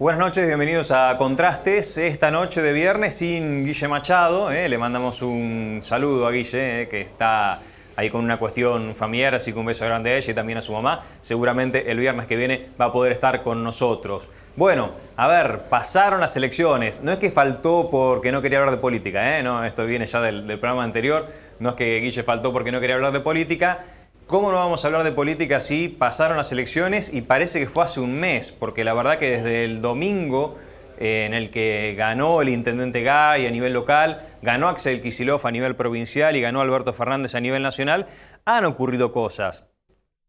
Buenas noches, bienvenidos a Contrastes. Esta noche de viernes sin Guille Machado. Le mandamos un saludo a Guille, que está ahí con una cuestión familiar, así que un beso grande a ella y también a su mamá. Seguramente el viernes que viene va a poder estar con nosotros. Bueno, a ver, pasaron las elecciones. No es que faltó porque no quería hablar de política, no, esto viene ya del programa anterior. No es que Guille faltó porque no quería hablar de política. ¿Cómo no vamos a hablar de política si pasaron las elecciones? Y parece que fue hace un mes, porque la verdad que desde el domingo en el que ganó el intendente Gay a nivel local, ganó Axel Kicillof a nivel provincial y ganó Alberto Fernández a nivel nacional, han ocurrido cosas.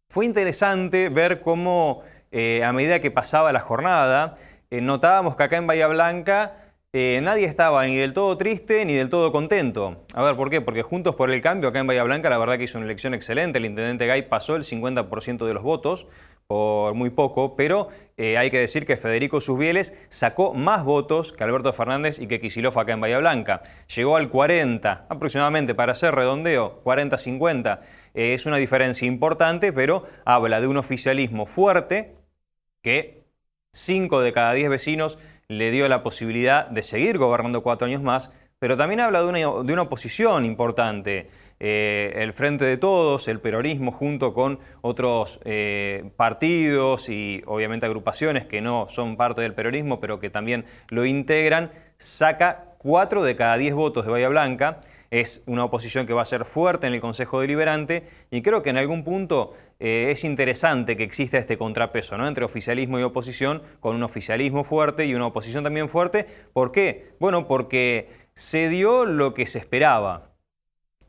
Fue interesante ver cómo a medida que pasaba la jornada, notábamos que acá en Bahía Blanca nadie estaba ni del todo triste ni del todo contento. A ver, ¿por qué? Porque Juntos por el Cambio acá en Bahía Blanca la verdad que hizo una elección excelente. El intendente Gay pasó el 50% de los votos, por muy poco, pero hay que decir que Federico Susbieles sacó más votos que Alberto Fernández y que Kicillof acá en Bahía Blanca. Llegó al 40 aproximadamente, para hacer redondeo, 40-50. Es una diferencia importante, pero habla de un oficialismo fuerte que 5 de cada 10 vecinos le dio la posibilidad de seguir gobernando 4 años más, pero también habla de una oposición importante. El Frente de Todos, el peronismo, junto con otros partidos y obviamente agrupaciones que no son parte del peronismo, pero que también lo integran, saca 4 de cada 10 votos de Bahía Blanca. Es una oposición que va a ser fuerte en el Consejo Deliberante y creo que en algún punto es interesante que exista este contrapeso, ¿no?, entre oficialismo y oposición, con un oficialismo fuerte y una oposición también fuerte. ¿Por qué? Bueno, porque se dio lo que se esperaba.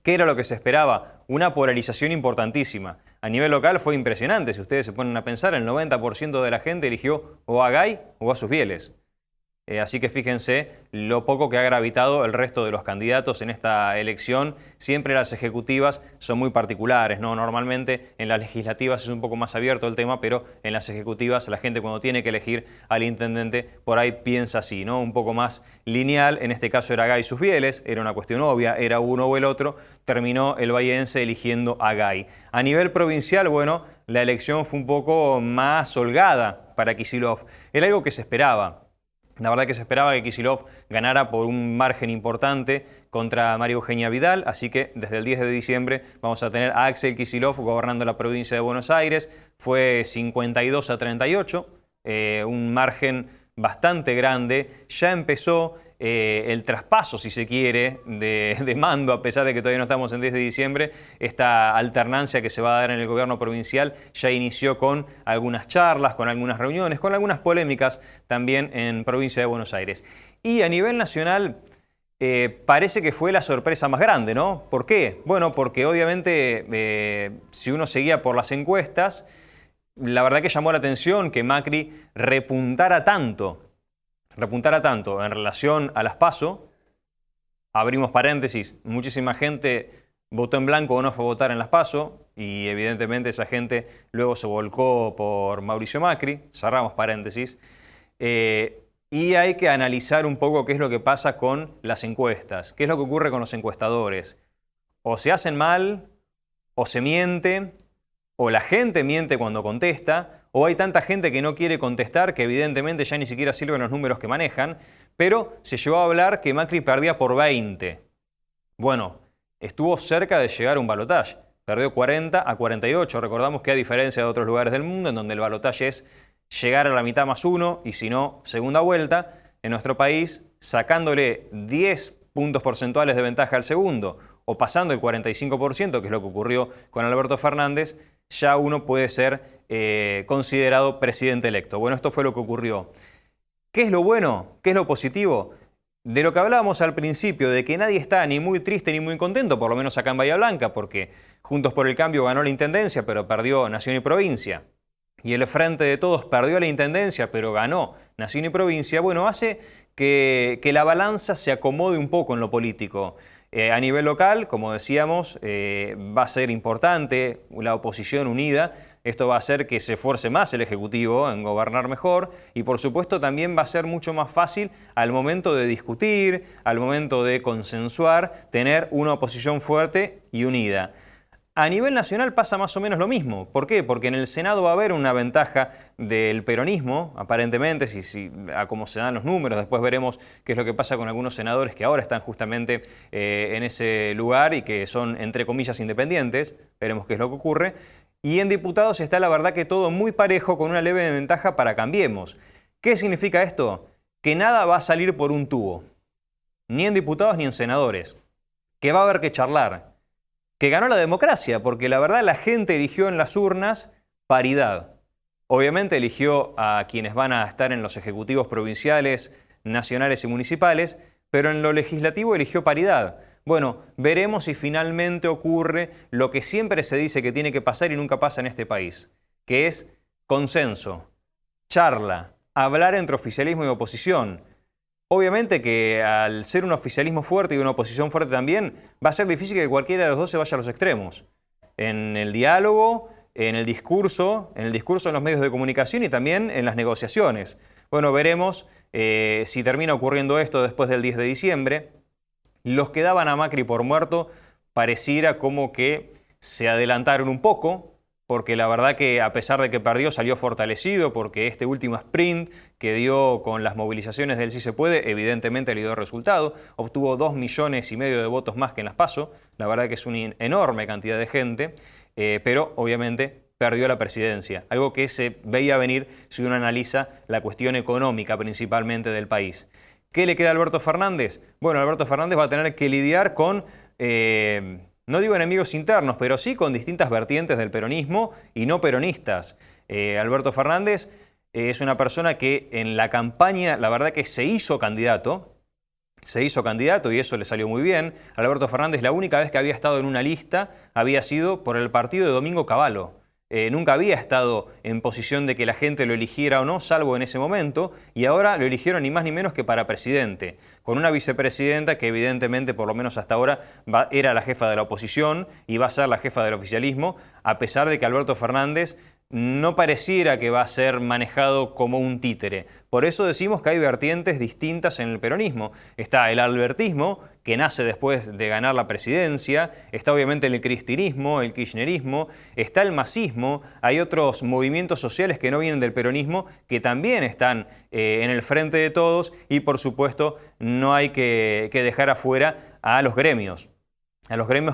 ¿Qué era lo que se esperaba? Una polarización importantísima. A nivel local fue impresionante. Si ustedes se ponen a pensar, el 90% de la gente eligió o a Gay o a Susbieles. Así que fíjense lo poco que ha gravitado el resto de los candidatos en esta elección. Siempre las ejecutivas son muy particulares, ¿no? Normalmente en las legislativas es un poco más abierto el tema, pero en las ejecutivas la gente cuando tiene que elegir al intendente por ahí piensa así, ¿no? Un poco más lineal. En este caso era Gay Susbieles, era una cuestión obvia, era uno o el otro. Terminó el bahiense eligiendo a Gay. A nivel provincial, bueno, la elección fue un poco más holgada para Kicillof. Era algo que se esperaba. La verdad que se esperaba que Kicillof ganara por un margen importante contra María Eugenia Vidal, así que desde el 10 de diciembre vamos a tener a Axel Kicillof gobernando la provincia de Buenos Aires. Fue 52-38, un margen bastante grande. Ya empezó el traspaso, si se quiere, de mando, a pesar de que todavía no estamos en 10 de diciembre. Esta alternancia que se va a dar en el gobierno provincial ya inició con algunas charlas, con algunas reuniones, con algunas polémicas también en provincia de Buenos Aires. Y a nivel nacional parece que fue la sorpresa más grande, ¿no? ¿Por qué? Bueno, porque obviamente si uno seguía por las encuestas, la verdad que llamó la atención que Macri repuntara tanto en relación a las PASO. Abrimos paréntesis, muchísima gente votó en blanco o no fue a votar en las PASO y evidentemente esa gente luego se volcó por Mauricio Macri, cerramos paréntesis. Y hay que analizar un poco qué es lo que pasa con las encuestas, qué es lo que ocurre con los encuestadores. O se hacen mal, o se miente, o la gente miente cuando contesta, o hay tanta gente que no quiere contestar que evidentemente ya ni siquiera sirven los números que manejan, pero se llegó a hablar que Macri perdía por 20. Bueno, estuvo cerca de llegar a un balotaje, perdió 40-48. Recordamos que a diferencia de otros lugares del mundo en donde el balotaje es llegar a la mitad más 1 y si no, segunda vuelta, en nuestro país, sacándole 10 puntos porcentuales de ventaja al segundo o pasando el 45%, que es lo que ocurrió con Alberto Fernández, ya uno puede ser considerado presidente electo. Bueno, esto fue lo que ocurrió. ¿Qué es lo bueno? ¿Qué es lo positivo? De lo que hablábamos al principio, de que nadie está ni muy triste ni muy contento, por lo menos acá en Bahía Blanca, porque Juntos por el Cambio ganó la intendencia, pero perdió Nación y Provincia. Y el Frente de Todos perdió la intendencia, pero ganó Nación y Provincia. Bueno, hace que la balanza se acomode un poco en lo político. A nivel local, como decíamos, va a ser importante la oposición unida. Esto va a hacer que se esfuerce más el Ejecutivo en gobernar mejor y por supuesto también va a ser mucho más fácil al momento de discutir, al momento de consensuar, tener una oposición fuerte y unida. A nivel nacional pasa más o menos lo mismo. ¿Por qué? Porque en el Senado va a haber una ventaja del peronismo, aparentemente, a cómo se dan los números. Después veremos qué es lo que pasa con algunos senadores que ahora están justamente en ese lugar y que son, entre comillas, independientes. Veremos qué es lo que ocurre. Y en diputados está la verdad que todo muy parejo, con una leve ventaja para Cambiemos. ¿Qué significa esto? Que nada va a salir por un tubo. Ni en diputados ni en senadores. Que va a haber que charlar. Que ganó la democracia, porque la verdad la gente eligió en las urnas paridad. Obviamente eligió a quienes van a estar en los ejecutivos provinciales, nacionales y municipales, pero en lo legislativo eligió paridad. Bueno, veremos si finalmente ocurre lo que siempre se dice que tiene que pasar y nunca pasa en este país, que es consenso, charla, hablar entre oficialismo y oposición. Obviamente que al ser un oficialismo fuerte y una oposición fuerte también, va a ser difícil que cualquiera de los dos se vaya a los extremos. En el diálogo, en el discurso en los medios de comunicación y también en las negociaciones. Bueno, veremos si termina ocurriendo esto después del 10 de diciembre. Los que daban a Macri por muerto pareciera como que se adelantaron un poco, porque la verdad que a pesar de que perdió salió fortalecido, porque este último sprint que dio con las movilizaciones del Sí se puede evidentemente le dio resultado, obtuvo 2,5 millones de votos más que en las PASO, la verdad que es una enorme cantidad de gente, pero obviamente perdió la presidencia, algo que se veía venir si uno analiza la cuestión económica principalmente del país. ¿Qué le queda a Alberto Fernández? Bueno, Alberto Fernández va a tener que lidiar con... no digo enemigos internos, pero sí con distintas vertientes del peronismo y no peronistas. Alberto Fernández es una persona que en la campaña, la verdad que se hizo candidato y eso le salió muy bien. Alberto Fernández, la única vez que había estado en una lista había sido por el partido de Domingo Cavallo. Nunca había estado en posición de que la gente lo eligiera o no, salvo en ese momento, y ahora lo eligieron ni más ni menos que para presidente, con una vicepresidenta que evidentemente, por lo menos hasta ahora, era la jefa de la oposición y va a ser la jefa del oficialismo, a pesar de que Alberto Fernández no pareciera que va a ser manejado como un títere. Por eso decimos que hay vertientes distintas en el peronismo. Está el albertismo, que nace después de ganar la presidencia, está obviamente el cristinismo, el kirchnerismo, está el masismo, hay otros movimientos sociales que no vienen del peronismo, que también están en el frente de todos, y por supuesto no hay que dejar afuera a los gremios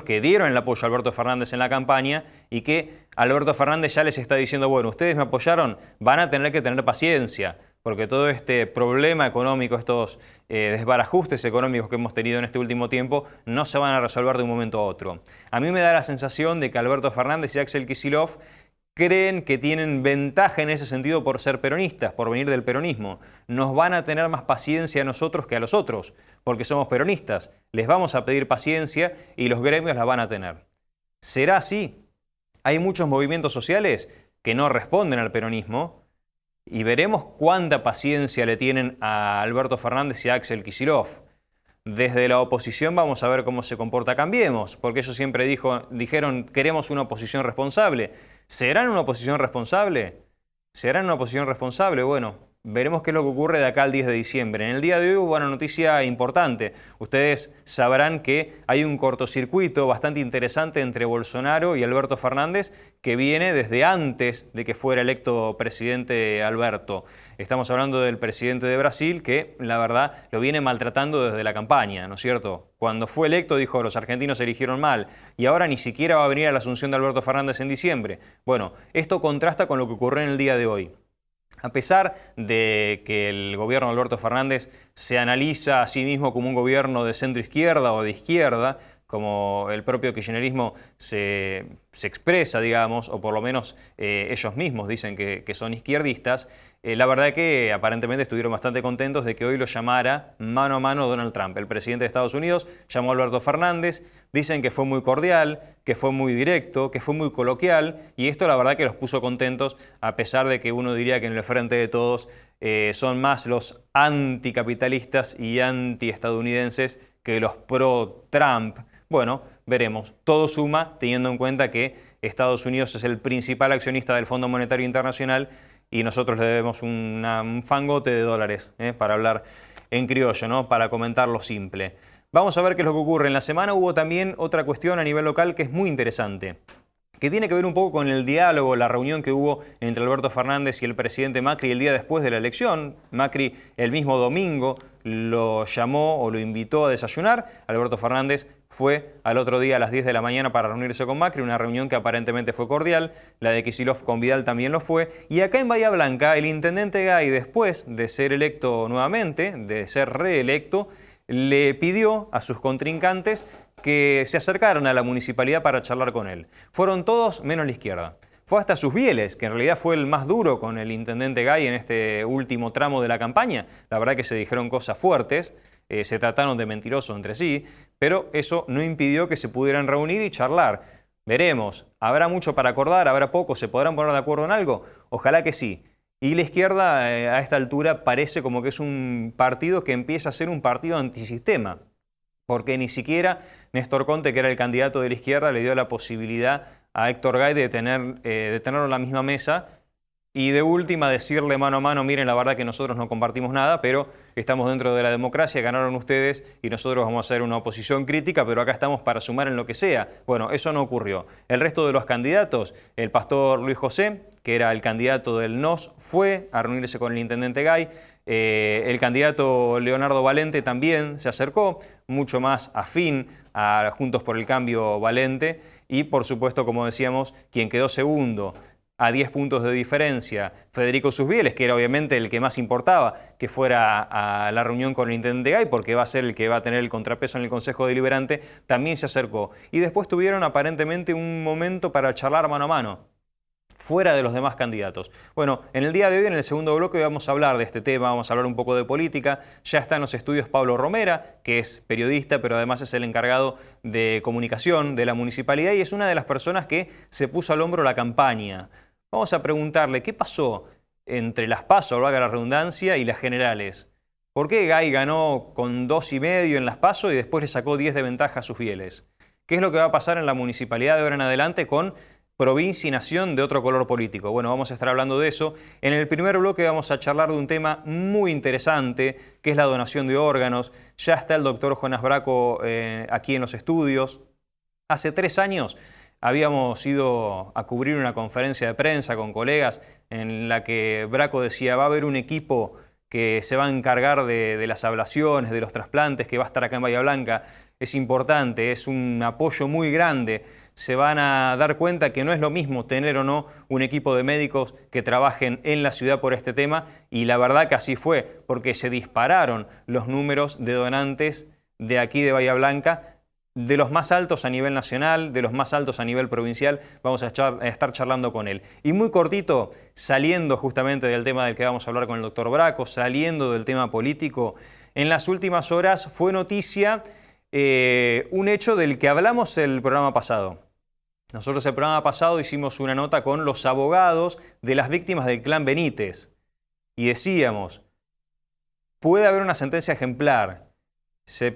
que dieron el apoyo a Alberto Fernández en la campaña y que Alberto Fernández ya les está diciendo, bueno, ustedes me apoyaron, van a tener que tener paciencia, porque todo este problema económico, estos desbarajustes económicos que hemos tenido en este último tiempo, no se van a resolver de un momento a otro. A mí me da la sensación de que Alberto Fernández y Axel Kicillof creen que tienen ventaja en ese sentido por ser peronistas, por venir del peronismo. Nos van a tener más paciencia a nosotros que a los otros, porque somos peronistas. Les vamos a pedir paciencia y los gremios la van a tener. ¿Será así? Hay muchos movimientos sociales que no responden al peronismo y veremos cuánta paciencia le tienen a Alberto Fernández y a Axel Kicillof. Desde la oposición vamos a ver cómo se comporta Cambiemos, porque ellos siempre dijeron queremos una oposición responsable. ¿Serán una oposición responsable? ¿Serán una oposición responsable? Bueno, veremos qué es lo que ocurre de acá al 10 de diciembre. En el día de hoy hubo una noticia importante. Ustedes sabrán que hay un cortocircuito bastante interesante entre Bolsonaro y Alberto Fernández que viene desde antes de que fuera electo presidente Alberto. Estamos hablando del presidente de Brasil que, la verdad, lo viene maltratando desde la campaña, ¿no es cierto? Cuando fue electo dijo los argentinos eligieron mal y ahora ni siquiera va a venir a la asunción de Alberto Fernández en diciembre. Bueno, esto contrasta con lo que ocurrió en el día de hoy. A pesar de que el gobierno de Alberto Fernández se analiza a sí mismo como un gobierno de centro-izquierda o de izquierda, como el propio kirchnerismo se expresa, digamos, o por lo menos ellos mismos dicen que son izquierdistas, la verdad que aparentemente estuvieron bastante contentos de que hoy lo llamara mano a mano Donald Trump. El presidente de Estados Unidos llamó a Alberto Fernández, dicen que fue muy cordial, que fue muy directo, que fue muy coloquial, y esto la verdad que los puso contentos, a pesar de que uno diría que en el frente de todos son más los anticapitalistas y antiestadounidenses que los pro-Trump. Bueno, veremos. Todo suma teniendo en cuenta que Estados Unidos es el principal accionista del Fondo Monetario Internacional y nosotros le debemos un fangote de dólares, para hablar en criollo, ¿no? Para comentar lo simple. Vamos a ver qué es lo que ocurre. En la semana hubo también otra cuestión a nivel local que es muy interesante, que tiene que ver un poco con el diálogo, la reunión que hubo entre Alberto Fernández y el presidente Macri el día después de la elección. Macri el mismo domingo lo llamó o lo invitó a desayunar. Alberto Fernández fue al otro día a las 10 de la mañana para reunirse con Macri, una reunión que aparentemente fue cordial. La de Kicillof con Vidal también lo fue. Y acá en Bahía Blanca, el intendente Gay, después de ser electo nuevamente, de ser reelecto, le pidió a sus contrincantes que se acercaran a la municipalidad para charlar con él. Fueron todos menos la izquierda. Fue hasta Susbieles, que en realidad fue el más duro con el intendente Gay en este último tramo de la campaña. La verdad que se dijeron cosas fuertes, se trataron de mentirosos entre sí, pero eso no impidió que se pudieran reunir y charlar. Veremos, ¿habrá mucho para acordar? ¿Habrá poco? ¿Se podrán poner de acuerdo en algo? Ojalá que sí. Y la izquierda a esta altura parece como que es un partido que empieza a ser un partido antisistema, porque ni siquiera Néstor Conte, que era el candidato de la izquierda, le dio la posibilidad a Héctor Gay de tenerlo en la misma mesa y de última decirle mano a mano, miren, la verdad que nosotros no compartimos nada, pero estamos dentro de la democracia, ganaron ustedes y nosotros vamos a hacer una oposición crítica, pero acá estamos para sumar en lo que sea. Bueno, eso no ocurrió. El resto de los candidatos, el pastor Luis José, que era el candidato del NOS, fue a reunirse con el intendente Gay. El candidato Leonardo Valente también se acercó, mucho más afín a Juntos por el Cambio Valente. Y por supuesto, como decíamos, quien quedó segundo a 10 puntos de diferencia, Federico Susbieles, que era obviamente el que más importaba que fuera a la reunión con el intendente Gay, porque va a ser el que va a tener el contrapeso en el Consejo Deliberante, también se acercó. Y después tuvieron aparentemente un momento para charlar mano a mano, fuera de los demás candidatos. Bueno, en el día de hoy, en el segundo bloque, vamos a hablar de este tema, vamos a hablar un poco de política. Ya está en los estudios Pablo Romera, que es periodista, pero además es el encargado de comunicación de la municipalidad y es una de las personas que se puso al hombro la campaña. Vamos a preguntarle qué pasó entre las PASO, valga la redundancia, y las generales. ¿Por qué Gay ganó con 2,5 en las PASO y después le sacó 10 de ventaja a Susbieles? ¿Qué es lo que va a pasar en la municipalidad de ahora en adelante con provincia y nación de otro color político? Bueno, vamos a estar hablando de eso. En el primer bloque vamos a charlar de un tema muy interesante, que es la donación de órganos. Ya está el doctor Jonas Braco aquí en los estudios. Hace 3 años habíamos ido a cubrir una conferencia de prensa con colegas en la que Braco decía, va a haber un equipo que se va a encargar de las ablaciones, de los trasplantes, que va a estar acá en Bahía Blanca. Es importante, es un apoyo muy grande. Se van a dar cuenta que no es lo mismo tener o no un equipo de médicos que trabajen en la ciudad por este tema, y la verdad que así fue, porque se dispararon los números de donantes de aquí de Bahía Blanca, de los más altos a nivel nacional, de los más altos a nivel provincial. Vamos a estar charlando con él. Y muy cortito, saliendo justamente del tema del que vamos a hablar con el doctor Braco, saliendo del tema político, en las últimas horas fue noticia un hecho del que hablamos el programa pasado. Nosotros el programa pasado hicimos una nota con los abogados de las víctimas del clan Benítez y decíamos, puede haber una sentencia ejemplar. Se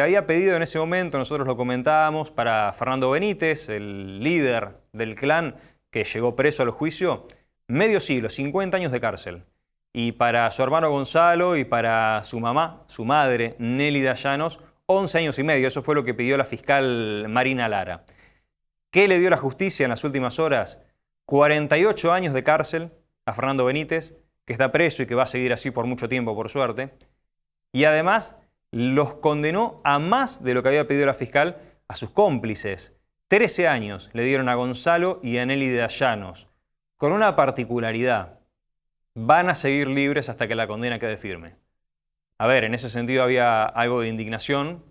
había pedido en ese momento, nosotros lo comentábamos, para Fernando Benítez, el líder del clan que llegó preso al juicio, medio siglo, 50 años de cárcel. Y para su hermano Gonzalo y para su mamá, su madre, Nélida Llanos, 11 años y medio. Eso fue lo que pidió la fiscal Marina Lara. ¿Qué le dio la justicia en las últimas horas? 48 años de cárcel a Fernando Benítez, que está preso y que va a seguir así por mucho tiempo, por suerte. Y además los condenó a más de lo que había pedido la fiscal a sus cómplices. 13 años le dieron a Gonzalo y a Nélida Llanos, con una particularidad. Van a seguir libres hasta que la condena quede firme. A ver, en ese sentido había algo de indignación.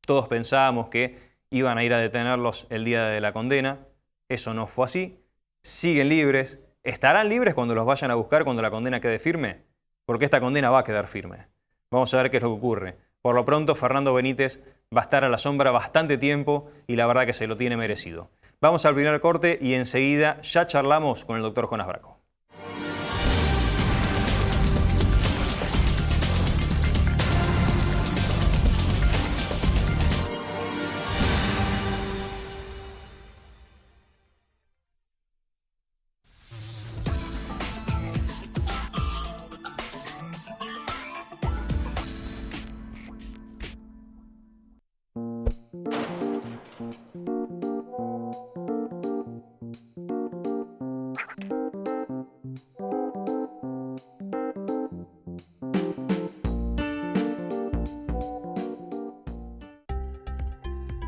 Todos pensábamos que iban a ir a detenerlos el día de la condena. Eso no fue así. Siguen libres. ¿Estarán libres cuando los vayan a buscar cuando la condena quede firme? Porque esta condena va a quedar firme. Vamos a ver qué es lo que ocurre. Por lo pronto, Fernando Benítez va a estar a la sombra bastante tiempo y la verdad que se lo tiene merecido. Vamos al primer corte y enseguida ya charlamos con el doctor Jonas Braco.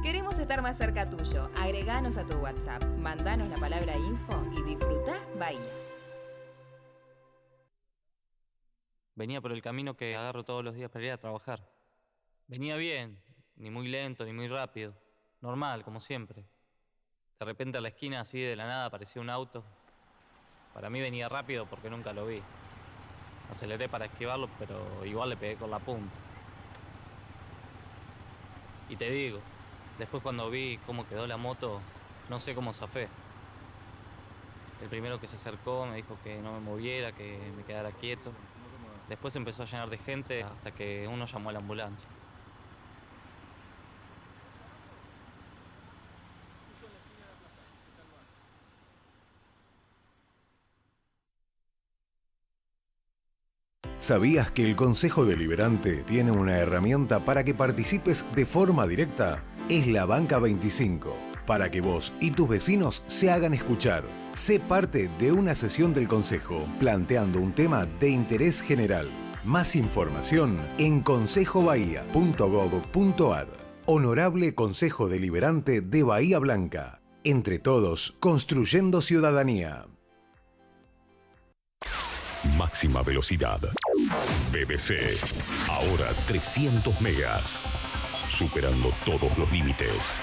Queremos estar más cerca tuyo. Agreganos a tu WhatsApp, mandanos la palabra info y disfrutá Bahía. Venía por el camino que agarro todos los días para ir a trabajar. Venía bien, ni muy lento ni muy rápido. Normal, como siempre. De repente a la esquina, así de la nada, apareció un auto. Para mí venía rápido porque nunca lo vi. Aceleré para esquivarlo, pero igual le pegué con la punta. Y te digo, después cuando vi cómo quedó la moto, no sé cómo zafé. El primero que se acercó me dijo que no me moviera, que me quedara quieto. Después empezó a llenar de gente hasta que uno llamó a la ambulancia. ¿Sabías que el Consejo Deliberante tiene una herramienta para que participes de forma directa? Es la Banca 25, para que vos y tus vecinos se hagan escuchar. Sé parte de una sesión del Consejo, planteando un tema de interés general. Más información en consejobahía.gov.ar. Honorable Consejo Deliberante de Bahía Blanca. Entre todos, construyendo ciudadanía. Máxima velocidad. BBC. Ahora 300 megas. Superando todos los límites.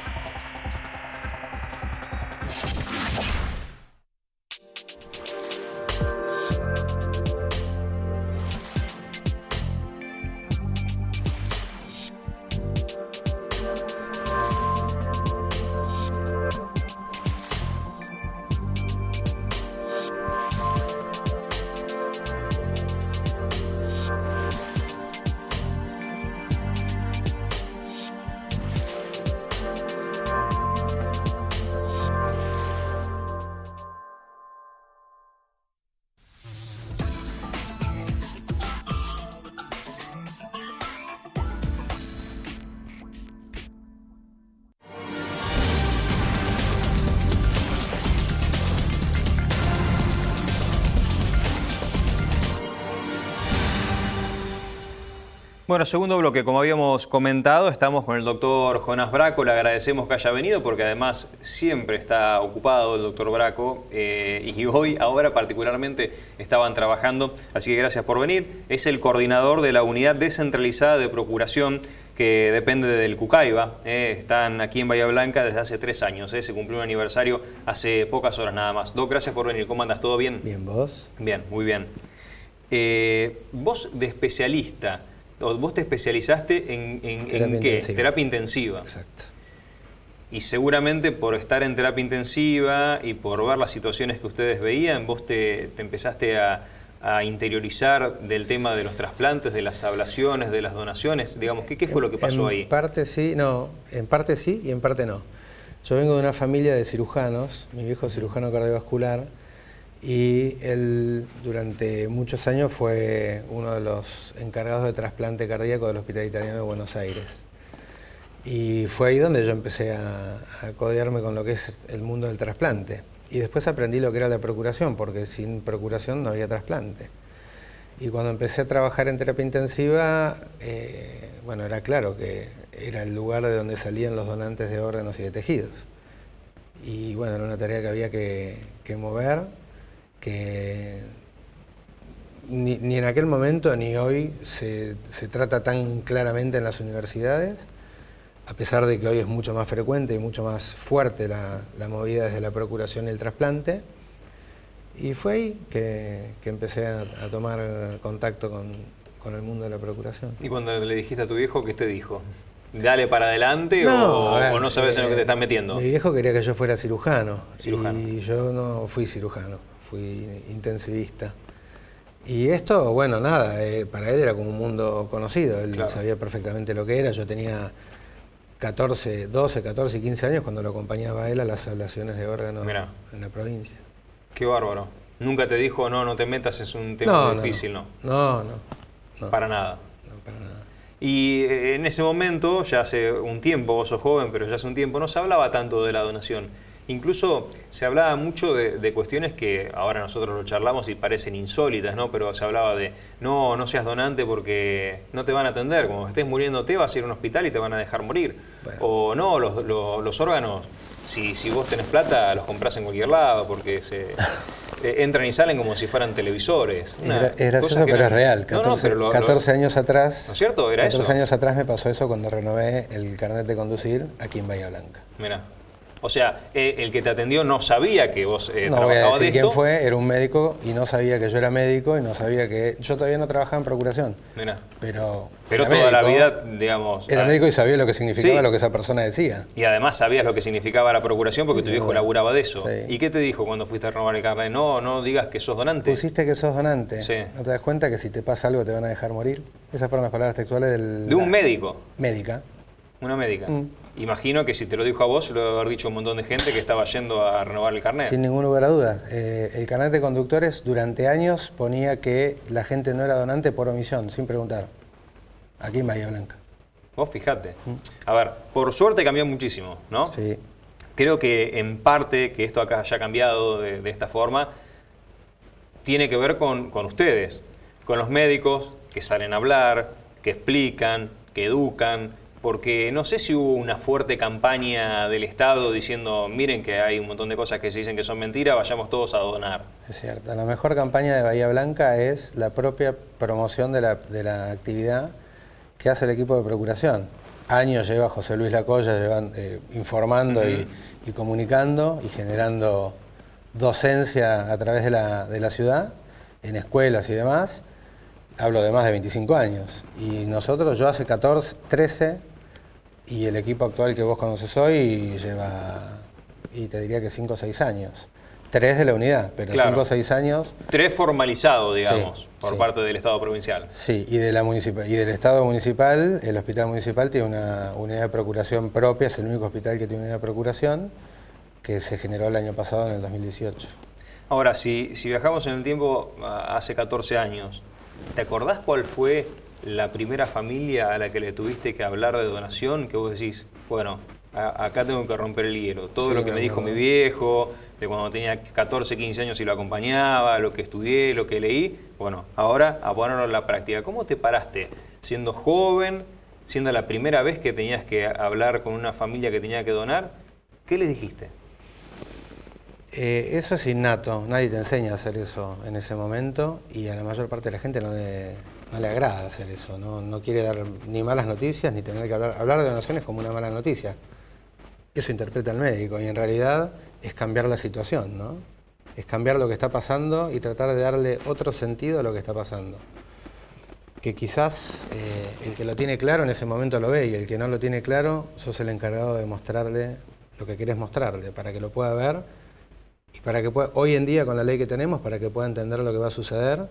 Bueno, segundo bloque, como habíamos comentado, estamos con el doctor Jonás Braco. Le agradecemos que haya venido porque además siempre está ocupado el doctor Braco y hoy, ahora particularmente, estaban trabajando. Así que gracias por venir. Es el coordinador de la Unidad Descentralizada de Procuración que depende del Cucaiba. Están aquí en Bahía Blanca desde hace 3 años. Se cumplió un aniversario hace pocas horas nada más. Doc, gracias por venir. ¿Cómo andas? ¿Todo bien? Bien, ¿vos? Bien, muy bien. Vos de especialista... ¿Vos te especializaste en qué? Intensiva. Terapia intensiva. Exacto. Y seguramente por estar en terapia intensiva y por ver las situaciones que ustedes veían, vos te empezaste a interiorizar del tema de los trasplantes, de las ablaciones, de las donaciones. Digamos, ¿qué fue lo que pasó ahí? En parte sí y en parte no. Yo vengo de una familia de cirujanos, mi viejo es cirujano cardiovascular, y él durante muchos años fue uno de los encargados de trasplante cardíaco del Hospital Italiano de Buenos Aires. Y fue ahí donde yo empecé a codearme con lo que es el mundo del trasplante. Y después aprendí lo que era la procuración, porque sin procuración no había trasplante. Y cuando empecé a trabajar en terapia intensiva, bueno, era claro que era el lugar de donde salían los donantes de órganos y de tejidos. Y bueno, era una tarea que había que mover, que ni en aquel momento ni hoy se trata tan claramente en las universidades, a pesar de que hoy es mucho más frecuente y mucho más fuerte la movida desde la procuración y el trasplante. Y fue ahí que empecé a tomar contacto con el mundo de la procuración. ¿Y cuando le dijiste a tu viejo, qué te dijo? ¿Dale para adelante no, o no sabes en lo que te estás metiendo? Mi viejo quería que yo fuera cirujano. Cirujano. Y yo no fui cirujano, fui intensivista. Y esto, bueno, nada, para él era como un mundo conocido, él Claro. sabía perfectamente lo que era. Yo tenía 12, 14 y 15 años cuando lo acompañaba a él a las ablaciones de órganos Mirá. en la provincia. Qué bárbaro. Nunca te dijo, no te metas, es un tema difícil, ¿no? No. Para nada. No, para nada. Y en ese momento, ya hace un tiempo, vos sos joven, pero ya hace un tiempo, no se hablaba tanto de la donación. Incluso se hablaba mucho de cuestiones que ahora nosotros lo charlamos y parecen insólitas, ¿no? Pero se hablaba de, no seas donante porque no te van a atender. Como estés muriéndote, vas a ir a un hospital y te van a dejar morir. Bueno. O no, los órganos, si vos tenés plata, los comprás en cualquier lado, porque entran y salen como si fueran televisores. Es gracioso, pero es real. 14 años atrás, ¿no es cierto? Era 14 eso. años atrás me pasó eso cuando renové el carnet de conducir aquí en Bahía Blanca. Mirá. O sea, el que te atendió no sabía que vos No voy a trabajabas de decir esto. quién fue, era un médico y no sabía que yo era médico y no sabía que... Yo todavía no trabajaba en procuración, Mirá. pero Pero era toda la médico. vida, digamos... Era médico y sabía lo que significaba Sí. lo que esa persona decía. Y además sabías lo que significaba la procuración porque tu viejo duda. laburaba de eso. Sí. ¿Y qué te dijo cuando fuiste a renovar el carnet? No digas que sos donante. Pusiste que sos donante. Sí. ¿No te das cuenta que si te pasa algo te van a dejar morir? Esas fueron las palabras textuales De un médico. médica. Una médica. Mm. Imagino que si te lo dijo a vos, lo debe haber dicho un montón de gente que estaba yendo a renovar el carnet. Sin ningún lugar a dudas. El carnet de conductores durante años ponía que la gente no era donante por omisión, sin preguntar. Aquí en Bahía Blanca. Vos fijate. A ver, por suerte cambió muchísimo, ¿no? Sí. Creo que en parte que esto acá haya cambiado de esta forma tiene que ver con ustedes, con los médicos que salen a hablar, que explican, que educan, porque no sé si hubo una fuerte campaña del Estado diciendo, miren que hay un montón de cosas que se dicen que son mentiras, vayamos todos a donar. Es cierto. La mejor campaña de Bahía Blanca es la propia promoción de la actividad que hace el equipo de procuración. Años lleva José Luis Lacoya informando y comunicando y generando docencia a través de la ciudad, en escuelas y demás. Hablo de más de 25 años. Y nosotros, yo hace 13, y el equipo actual que vos conoces hoy lleva, y te diría que 5 o 6 años. 3 de la unidad, pero Claro. 5 o 6 años. 3 formalizados, digamos, Sí, por sí. parte del Estado provincial. Sí, y del Estado municipal, el hospital municipal tiene una unidad de procuración propia, es el único hospital que tiene unidad de procuración, que se generó el año pasado, en el 2018. Ahora, si viajamos en el tiempo hace 14 años, ¿te acordás cuál fue la primera familia a la que le tuviste que hablar de donación? Que vos decís, bueno, acá tengo que romper el hielo. Todo Sí, lo que me me dijo mi acuerdo. viejo, de cuando tenía 14, 15 años y lo acompañaba, lo que estudié, lo que leí, bueno, ahora a ponerlo en la práctica. ¿Cómo te paraste? Siendo joven, siendo la primera vez que tenías que hablar con una familia que tenía que donar, ¿qué les dijiste? Eso es innato, nadie te enseña a hacer eso en ese momento y a la mayor parte de la gente no le agrada hacer eso, no quiere dar ni malas noticias ni tener que hablar de donaciones como una mala noticia. Eso interpreta el médico y en realidad es cambiar la situación, ¿no? Es cambiar lo que está pasando y tratar de darle otro sentido a lo que está pasando. Que quizás el que lo tiene claro en ese momento lo ve y el que no lo tiene claro, sos el encargado de mostrarle lo que querés mostrarle para que lo pueda ver. Y para que pueda, hoy en día con la ley que tenemos, para que pueda entender lo que va a suceder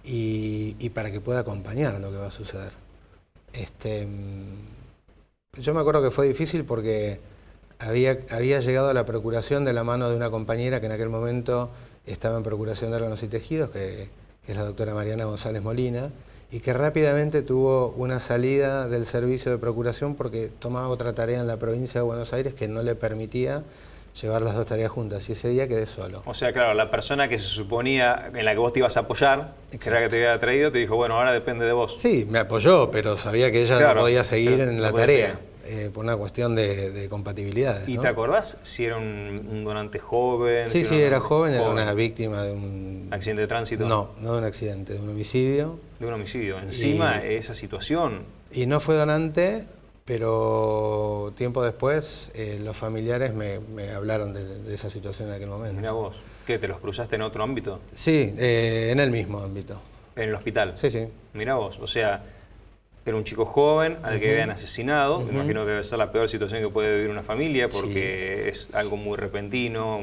y para que pueda acompañar lo que va a suceder. Yo me acuerdo que fue difícil porque había llegado a la procuración de la mano de una compañera que en aquel momento estaba en procuración de órganos y tejidos, que es la doctora Mariana González Molina, y que rápidamente tuvo una salida del servicio de procuración porque tomaba otra tarea en la provincia de Buenos Aires que no le permitía llevar las dos tareas juntas, y ese día quedé solo. O sea, claro, la persona que se suponía en la que vos te ibas a apoyar, que era la que te había traído, te dijo, bueno, ahora depende de vos. Sí, me apoyó, pero sabía que ella Claro, no podía seguir pero en no la podía tarea, por una cuestión de compatibilidades. ¿Y ¿no? te acordás si era un donante joven? Sí, si sí, era joven, era joven? una víctima de un... ¿Accidente de tránsito? No de un accidente, de un homicidio. De un homicidio. Encima, esa situación. Y no fue donante, pero tiempo después los familiares me hablaron de esa situación en aquel momento. Mirá vos, ¿qué? ¿Te los cruzaste en otro ámbito? Sí, en el mismo ámbito. En el hospital. Sí, sí. Mirá vos, o sea, era un chico joven al que habían asesinado. Me imagino que debe ser la peor situación que puede vivir una familia porque es algo muy repentino,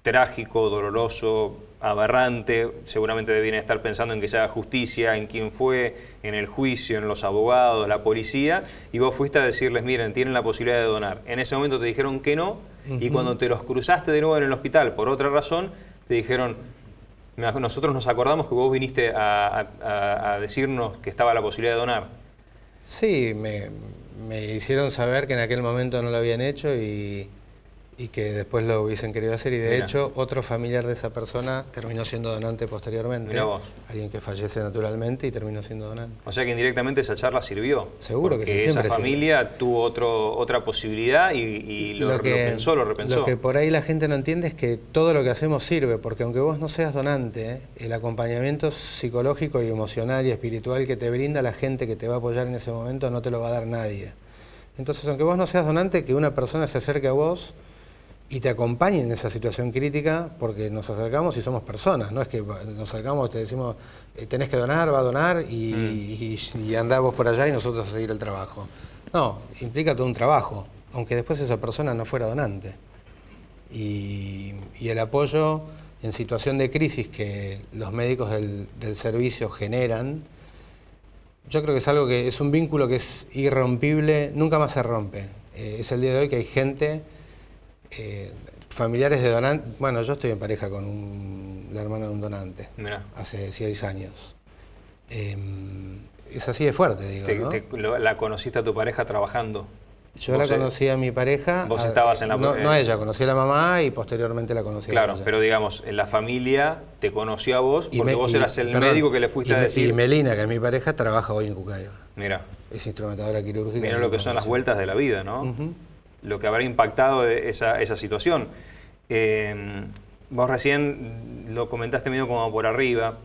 trágico, doloroso, aberrante. Seguramente debían estar pensando en que se haga justicia, en quién fue, en el juicio, en los abogados, la policía. Y vos fuiste a decirles, miren, tienen la posibilidad de donar. En ese momento te dijeron que no. Y cuando te los cruzaste de nuevo en el hospital por otra razón, te dijeron, nosotros nos acordamos que vos viniste a decirnos que estaba la posibilidad de donar. Sí, me hicieron saber que en aquel momento no lo habían hecho y y que después lo hubiesen querido hacer, y de Mirá. hecho otro familiar de esa persona terminó siendo donante posteriormente. Mirá vos. Alguien que fallece naturalmente y terminó siendo donante. O sea que indirectamente esa charla sirvió. Seguro que sí, porque siempre esa familia tuvo otra posibilidad y lo repensó. Lo que por ahí la gente no entiende es que todo lo que hacemos sirve, porque aunque vos no seas donante, el acompañamiento psicológico y emocional y espiritual que te brinda la gente que te va a apoyar en ese momento no te lo va a dar nadie. Entonces, aunque vos no seas donante, que una persona se acerque a vos y te acompañe en esa situación crítica, porque nos acercamos y somos personas, no es que nos acercamos y te decimos, tenés que donar, va a donar y andá vos por allá y nosotros a seguir el trabajo. No, implica todo un trabajo, aunque después esa persona no fuera donante. Y el apoyo en situación de crisis que los médicos del servicio generan, yo creo que es algo que es un vínculo que es irrompible, nunca más se rompe. Es el día de hoy que hay gente, familiares de donantes. Bueno, yo estoy en pareja con la hermana de un donante. Mirá. Hace 6 años. Es así de fuerte, digo, ¿no? ¿La conociste a tu pareja trabajando? Yo la conocí a mi pareja. Vos estabas en la... No a ella, conocí a la mamá y posteriormente la conocí a ella. Claro, pero digamos, en la familia te conoció a vos porque vos eras el perdón, médico que le fuiste a decir... Y Melina, que es mi pareja, trabaja hoy en Cucayo. Mira. Es instrumentadora quirúrgica. Mira lo que son las vueltas de la vida, ¿no? Lo que habrá impactado esa situación. Vos recién lo comentaste medio como por arriba.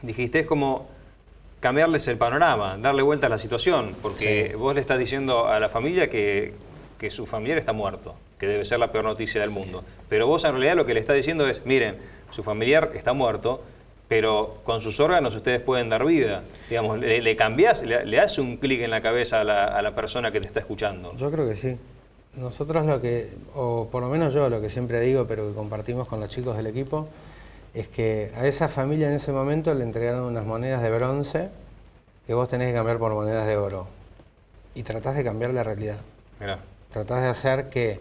Dijiste, es como cambiarles el panorama, darle vuelta a la situación, porque vos le estás diciendo a la familia que su familiar está muerto, que debe ser la peor noticia del mundo. Pero vos en realidad lo que le estás diciendo es, miren, su familiar está muerto, pero con sus órganos ustedes pueden dar vida. Digamos, le cambiás, le haces un clic en la cabeza a la persona que te está escuchando. Yo creo que sí. Nosotros o por lo menos yo lo que siempre digo, pero que compartimos con los chicos del equipo, es que a esa familia en ese momento le entregaron unas monedas de bronce que vos tenés que cambiar por monedas de oro. Y tratás de cambiar la realidad. Mirá. Tratás de hacer que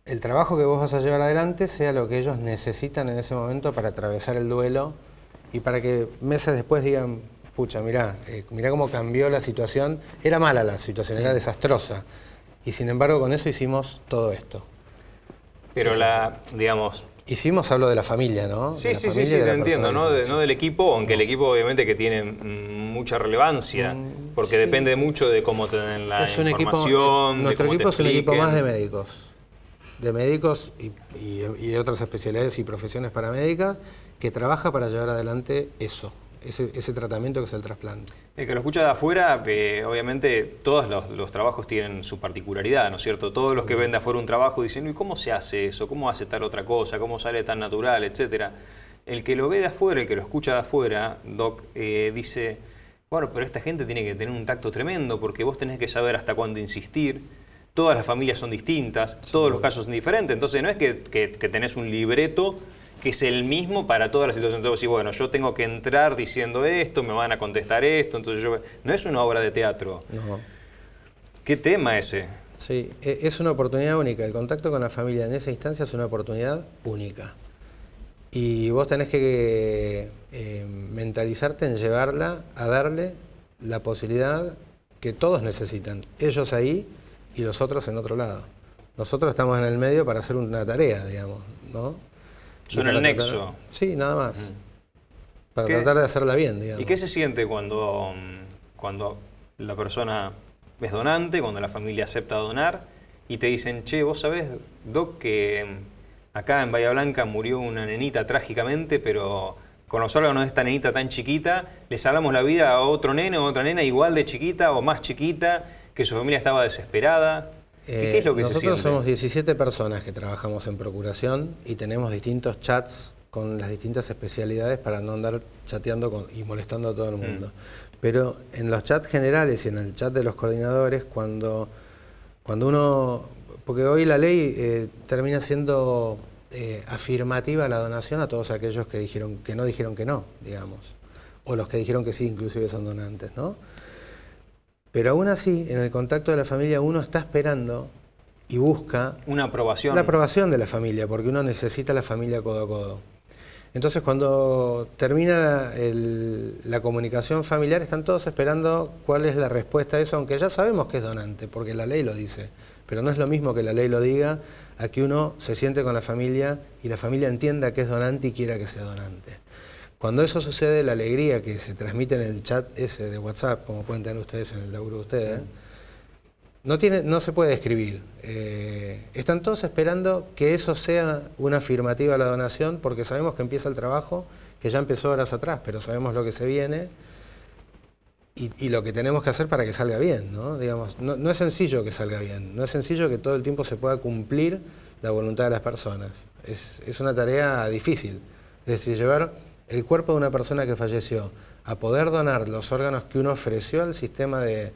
el trabajo que vos vas a llevar adelante sea lo que ellos necesitan en ese momento para atravesar el duelo y para que meses después digan, pucha, mirá cómo cambió la situación. Era mala la situación, era desastrosa. Y sin embargo con eso hicimos todo esto. Pero digamos... Hicimos, hablo de la familia, ¿no? Sí, te entiendo, no del equipo, aunque el equipo obviamente que tiene mucha relevancia, porque depende mucho de cómo te den la información. Nuestro equipo es un equipo más de médicos y otras especialidades y profesiones paramédicas que trabaja para llevar adelante ese tratamiento que es el trasplante. El que lo escucha de afuera, obviamente todos los trabajos tienen su particularidad, ¿no es cierto? Todos los que ven de afuera un trabajo dicen, ¿y cómo se hace eso? ¿Cómo hace tal otra cosa? ¿Cómo sale tan natural? Etcétera. El que lo ve de afuera, el que lo escucha de afuera, Doc, dice, bueno, pero esta gente tiene que tener un tacto tremendo porque vos tenés que saber hasta cuándo insistir. Todas las familias son distintas, todos los casos son diferentes. Entonces no es que tenés un libreto que es el mismo para todas las situaciones. Entonces, bueno, yo tengo que entrar diciendo esto, me van a contestar esto, entonces no es una obra de teatro. No. ¿Qué tema ese? Sí, es una oportunidad única. El contacto con la familia en esa instancia es una oportunidad única. Y vos tenés que mentalizarte en llevarla a darle la posibilidad que todos necesitan. Ellos ahí y los otros en otro lado. Nosotros estamos en el medio para hacer una tarea, digamos, ¿no? Son el nexo. Sí, nada más. Para tratar de hacerla bien, digamos. ¿Y qué se siente cuando la persona es donante, cuando la familia acepta donar y te dicen, che, vos sabés, Doc, que acá en Bahía Blanca murió una nenita trágicamente, pero con los órganos de esta nenita tan chiquita, le salvamos la vida a otro nene o otra nena igual de chiquita o más chiquita, que su familia estaba desesperada? ¿Qué es lo que se siente? Nosotros somos 17 personas que trabajamos en procuración y tenemos distintos chats con las distintas especialidades para no andar chateando y molestando a todo el mundo. Pero en los chats generales y en el chat de los coordinadores, cuando uno... Porque hoy la ley termina siendo afirmativa la donación a todos aquellos que no dijeron que no, digamos. O los que dijeron que sí, inclusive son donantes, ¿no? Pero aún así, en el contacto de la familia, uno está esperando y busca... Una aprobación. La aprobación de la familia, porque uno necesita a la familia codo a codo. Entonces cuando termina la comunicación familiar están todos esperando cuál es la respuesta a eso, aunque ya sabemos que es donante, porque la ley lo dice. Pero no es lo mismo que la ley lo diga a que uno se siente con la familia y la familia entienda que es donante y quiera que sea donante. Cuando eso sucede, la alegría que se transmite en el chat ese de WhatsApp, como pueden tener ustedes en el laburo de ustedes, no se puede describir. Están todos esperando que eso sea una afirmativa a la donación, porque sabemos que empieza el trabajo, que ya empezó horas atrás, pero sabemos lo que se viene y lo que tenemos que hacer para que salga bien, ¿no? Digamos, no es sencillo que salga bien, no es sencillo que todo el tiempo se pueda cumplir la voluntad de las personas. Es una tarea difícil, es decir, llevar el cuerpo de una persona que falleció a poder donar los órganos que uno ofreció al sistema de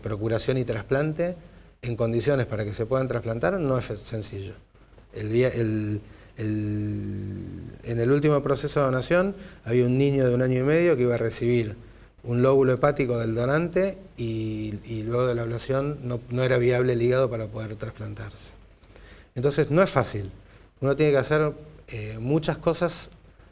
procuración y trasplante en condiciones para que se puedan trasplantar no es sencillo. En el último proceso de donación había un niño de 1 año y medio que iba a recibir un lóbulo hepático del donante y luego de la ablación no era viable el hígado para poder trasplantarse. Entonces no es fácil. Uno tiene que hacer muchas cosas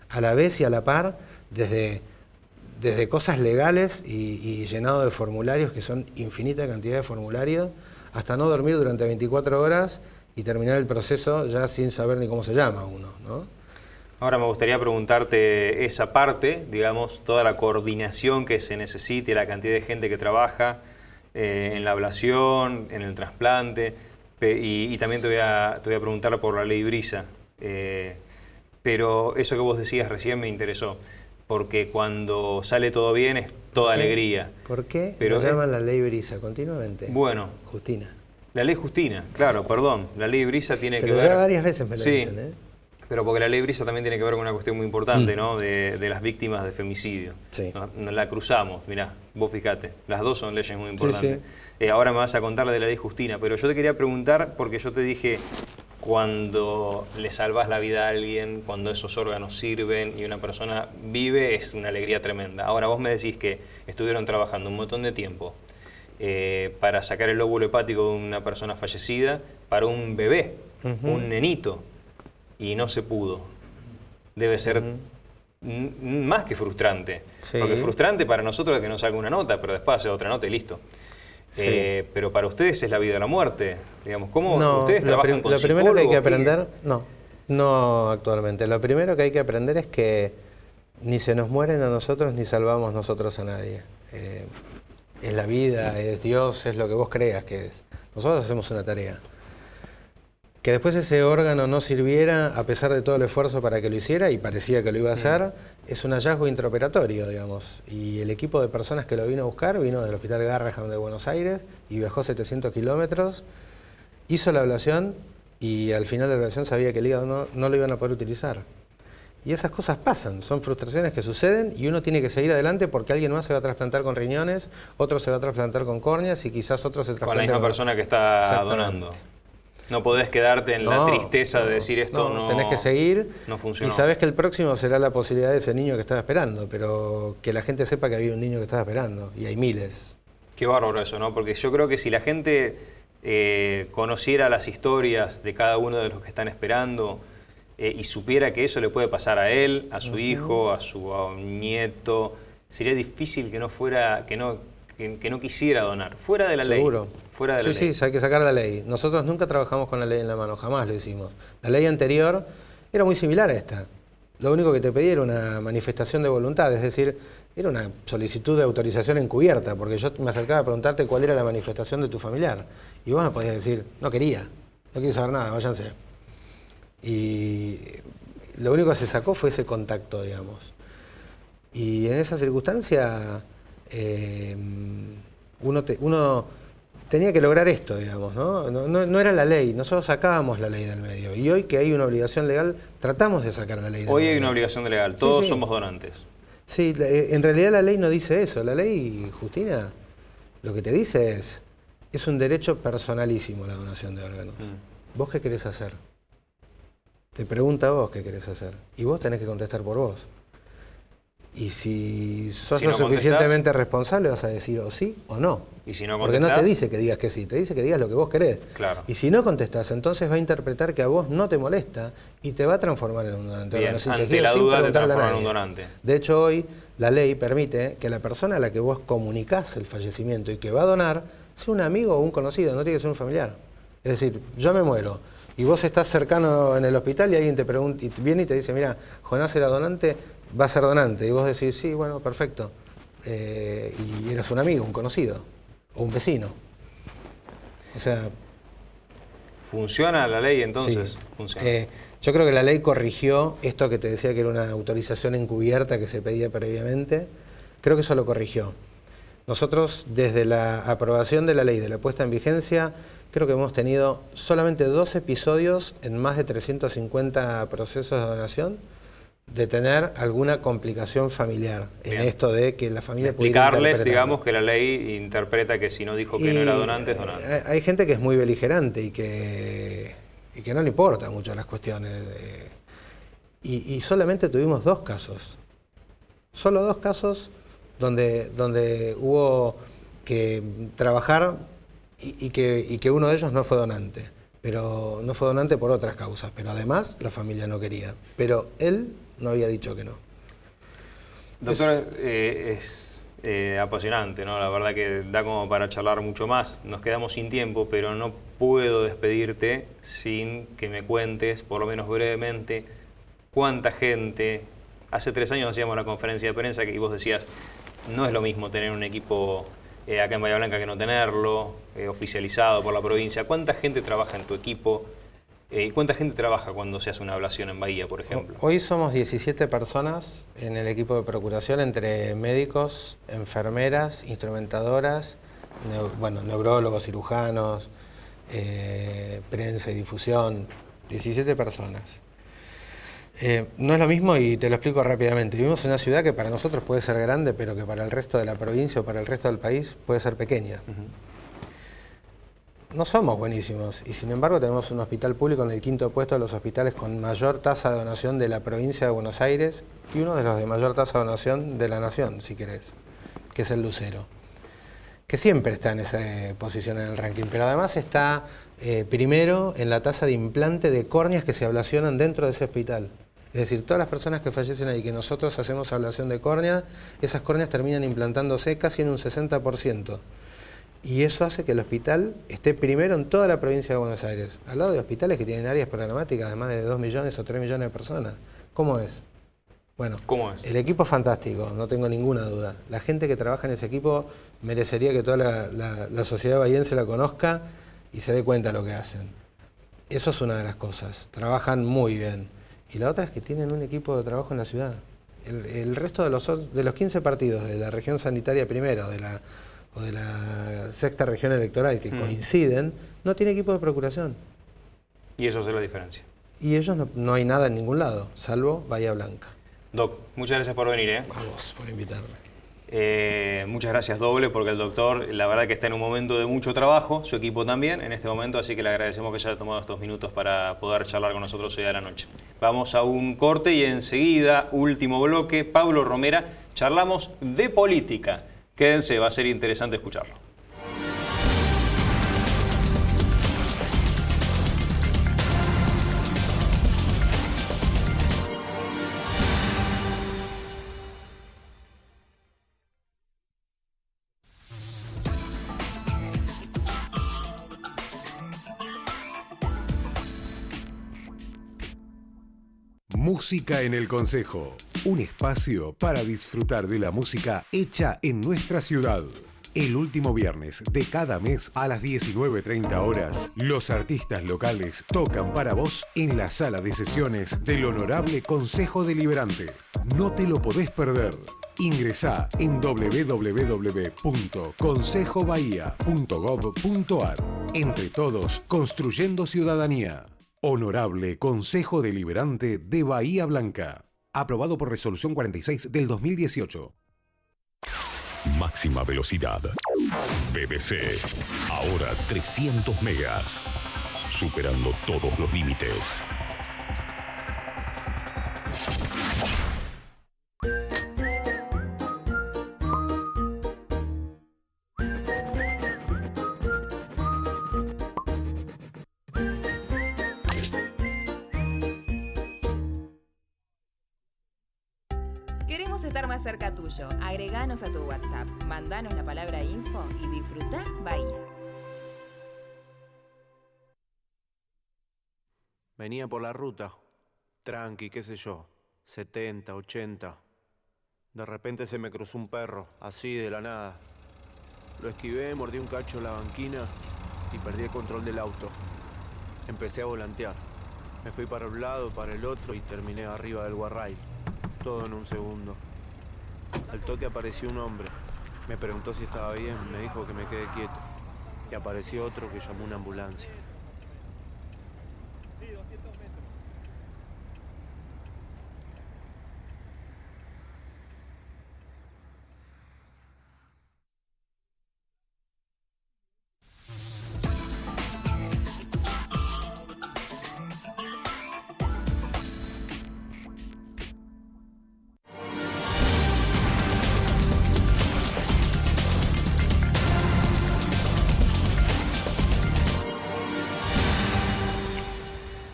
a la vez y a la par, desde cosas legales y llenado de formularios, que son infinita cantidad de formularios, hasta no dormir durante 24 horas y terminar el proceso ya sin saber ni cómo se llama uno, ¿no? Ahora me gustaría preguntarte esa parte, digamos, toda la coordinación que se necesite, la cantidad de gente que trabaja en la ablación, en el trasplante, y también te voy a preguntar por la ley Brisa. Pero eso que vos decías recién me interesó, porque cuando sale todo bien es toda alegría. ¿Por qué pero lo llaman la ley Brisa continuamente? Bueno. Justina. La ley Justina, claro, perdón. La ley Brisa tiene que ver... Pero ya varias veces me lo sí, dicen, ¿eh? Pero porque la ley Brisa también tiene que ver con una cuestión muy importante, ¿no? De las víctimas de femicidio. Sí. Nos la cruzamos, mirá, vos fijate. Las dos son leyes muy importantes. Sí. Ahora me vas a contar la de la ley Justina, pero yo te quería preguntar, porque yo te dije, cuando le salvas la vida a alguien, cuando esos órganos sirven y una persona vive, es una alegría tremenda. Ahora vos me decís que estuvieron trabajando un montón de tiempo para sacar el lóbulo hepático de una persona fallecida para un bebé, un nenito, y no se pudo. Debe ser más que frustrante. Sí. Porque es frustrante para nosotros que nos salga una nota, pero después hace otra nota y listo. Sí. Pero para ustedes es la vida o la muerte. Digamos, ¿cómo ustedes trabajan con lo primero que hay que aprender, ¿qué? no actualmente. Lo primero que hay que aprender es que ni se nos mueren a nosotros ni salvamos nosotros a nadie. Es la vida, es Dios, es lo que vos creas que es. Nosotros hacemos una tarea. Que después ese órgano no sirviera a pesar de todo el esfuerzo para que lo hiciera, y parecía que lo iba a hacer, es un hallazgo intraoperatorio, digamos. Y el equipo de personas que lo vino a buscar vino del Hospital Garrahan de Buenos Aires y viajó 700 kilómetros, hizo la ablación y al final de la ablación sabía que el hígado no lo iban a poder utilizar. Y esas cosas pasan, son frustraciones que suceden y uno tiene que seguir adelante porque alguien más se va a trasplantar con riñones, otro se va a trasplantar con córneas y quizás otro se trasplante con la misma persona que está donando. No podés quedarte en la tristeza de decir esto no tenés que seguir, no funcionó. Y sabés que el próximo será la posibilidad de ese niño que estaba esperando, pero que la gente sepa que había un niño que estaba esperando, y hay miles. Qué bárbaro eso, ¿no? Porque yo creo que si la gente conociera las historias de cada uno de los que están esperando y supiera que eso le puede pasar a él, a su hijo, a su nieto, sería difícil que no quisiera donar, fuera de la ley. Seguro. Fuera de la ley. Sí, hay que sacar la ley. Nosotros nunca trabajamos con la ley en la mano, jamás lo hicimos. La ley anterior era muy similar a esta. Lo único que te pedía era una manifestación de voluntad, es decir, era una solicitud de autorización encubierta, porque yo me acercaba a preguntarte cuál era la manifestación de tu familiar. Y vos me podías decir, no quería saber nada, váyanse. Y lo único que se sacó fue ese contacto, digamos. Y en esa circunstancia uno tenía que lograr esto, digamos, ¿no? No era la ley, nosotros sacábamos la ley del medio. Y hoy que hay una obligación legal, tratamos de sacar la ley del medio. Hoy hay una obligación legal, todos somos donantes. Sí, en realidad la ley no dice eso. La ley, Justina, lo que te dice es un derecho personalísimo la donación de órganos. ¿Vos qué querés hacer? Te pregunta a vos qué querés hacer. Y vos tenés que contestar por vos. Y si sos Si lo no contestás, suficientemente responsable, vas a decir o sí o no. Y si no Porque no te contestás, dice que digas que sí, te dice que digas lo que vos querés. Claro. Y si no contestás, entonces va a interpretar que a vos no te molesta y te va a transformar en un donante. bien, Ahora, ante la duda te preguntarle a transforma en nadie. un donante. De hecho, hoy la ley permite que la persona a la que vos comunicás el fallecimiento y que va a donar sea un amigo o un conocido, no tiene que ser un familiar. Es decir, yo me muero y vos estás cercano en el hospital y alguien te pregunta, y viene y te dice, mira, Jonás era donante, va a ser donante. Y vos decís, sí, bueno, perfecto. Y eras un amigo, un conocido o un vecino. O sea... ¿Funciona la ley entonces? Sí. Funciona. Yo creo que la ley corrigió esto que te decía que era una autorización encubierta que se pedía previamente. Creo que eso lo corrigió. Nosotros, desde la aprobación de la ley, de la puesta en vigencia, creo que hemos tenido solamente 2 episodios en más de 350 procesos de donación de tener alguna complicación familiar. Bien. En esto de que la familia pudiera Explicarles, interpretarlo. digamos, que la ley interpreta que si no dijo que no era donante, es donante. Hay gente que es muy beligerante y que no le importa mucho las cuestiones. Y solamente tuvimos 2 casos. Solo 2 casos donde hubo que trabajar y que uno de ellos no fue donante. Pero no fue donante por otras causas. Pero además la familia no quería. Pero él no había dicho que no. Doctor, es apasionante, ¿no? La verdad que da como para charlar mucho más. Nos quedamos sin tiempo, pero no puedo despedirte sin que me cuentes, por lo menos brevemente, cuánta gente... Hace 3 años hacíamos la conferencia de prensa y vos decías, no es lo mismo tener un equipo acá en Bahía Blanca que no tenerlo, oficializado por la provincia. ¿Cuánta gente trabaja en tu equipo? ¿Cuánta gente trabaja cuando se hace una ablación en Bahía, por ejemplo? Hoy somos 17 personas en el equipo de procuración, entre médicos, enfermeras, instrumentadoras, neurólogos, cirujanos, prensa y difusión, 17 personas. No es lo mismo y te lo explico rápidamente. Vivimos en una ciudad que para nosotros puede ser grande, pero que para el resto de la provincia o para el resto del país puede ser pequeña. No somos buenísimos y sin embargo tenemos un hospital público en el 5º puesto de los hospitales con mayor tasa de donación de la provincia de Buenos Aires y uno de los de mayor tasa de donación de la nación, si querés, que es el Lucero, que siempre está en esa posición en el ranking, pero además está primero en la tasa de implante de córneas que se ablacionan dentro de ese hospital. Es decir, todas las personas que fallecen ahí, que nosotros hacemos ablación de córnea, esas córneas terminan implantándose casi en un 60%. Y eso hace que el hospital esté primero en toda la provincia de Buenos Aires, al lado de hospitales que tienen áreas programáticas de más de 2 millones o 3 millones de personas. ¿Cómo es? Bueno, ¿Cómo es? El equipo es fantástico, no tengo ninguna duda. La gente que trabaja en ese equipo merecería que toda la sociedad bahiense la conozca y se dé cuenta de lo que hacen. Eso es una de las cosas. Trabajan muy bien. Y la otra es que tienen un equipo de trabajo en la ciudad. El resto de los 15 partidos de la región sanitaria primero, o de la 6ª región electoral que coinciden, no tiene equipo de procuración. Y eso es la diferencia. Y ellos no hay nada en ningún lado, salvo Bahía Blanca. Doc, muchas gracias por venir. A vos por invitarme. Muchas gracias doble porque el doctor la verdad que está en un momento de mucho trabajo, su equipo también en este momento, así que le agradecemos que haya tomado estos minutos para poder charlar con nosotros hoy a la noche. Vamos a un corte y enseguida, último bloque, Pablo Romera, charlamos de política. Quédense, va a ser interesante escucharlo. Música en el Consejo, un espacio para disfrutar de la música hecha en nuestra ciudad. El último viernes de cada mes a las 19:30 horas, los artistas locales tocan para vos en la sala de sesiones del Honorable Consejo Deliberante. No te lo podés perder. Ingresá en www.consejobahia.gov.ar. Entre todos, construyendo ciudadanía. Honorable Consejo Deliberante de Bahía Blanca. Aprobado por Resolución 46 del 2018. Máxima velocidad. BBC. Ahora 300 megas. Superando todos los límites. Queremos estar más cerca tuyo. Agreganos a tu WhatsApp, mandanos la palabra info y disfrutá Bahía. Venía por la ruta, tranqui, qué sé yo, 70, 80. De repente se me cruzó un perro, así de la nada. Lo esquivé, mordí un cacho la banquina y perdí el control del auto. Empecé a volantear. Me fui para un lado, para el otro y terminé arriba del guarrail. Todo en un segundo. Al toque apareció un hombre. Me preguntó si estaba bien, me dijo que me quede quieto. Y apareció otro que llamó una ambulancia.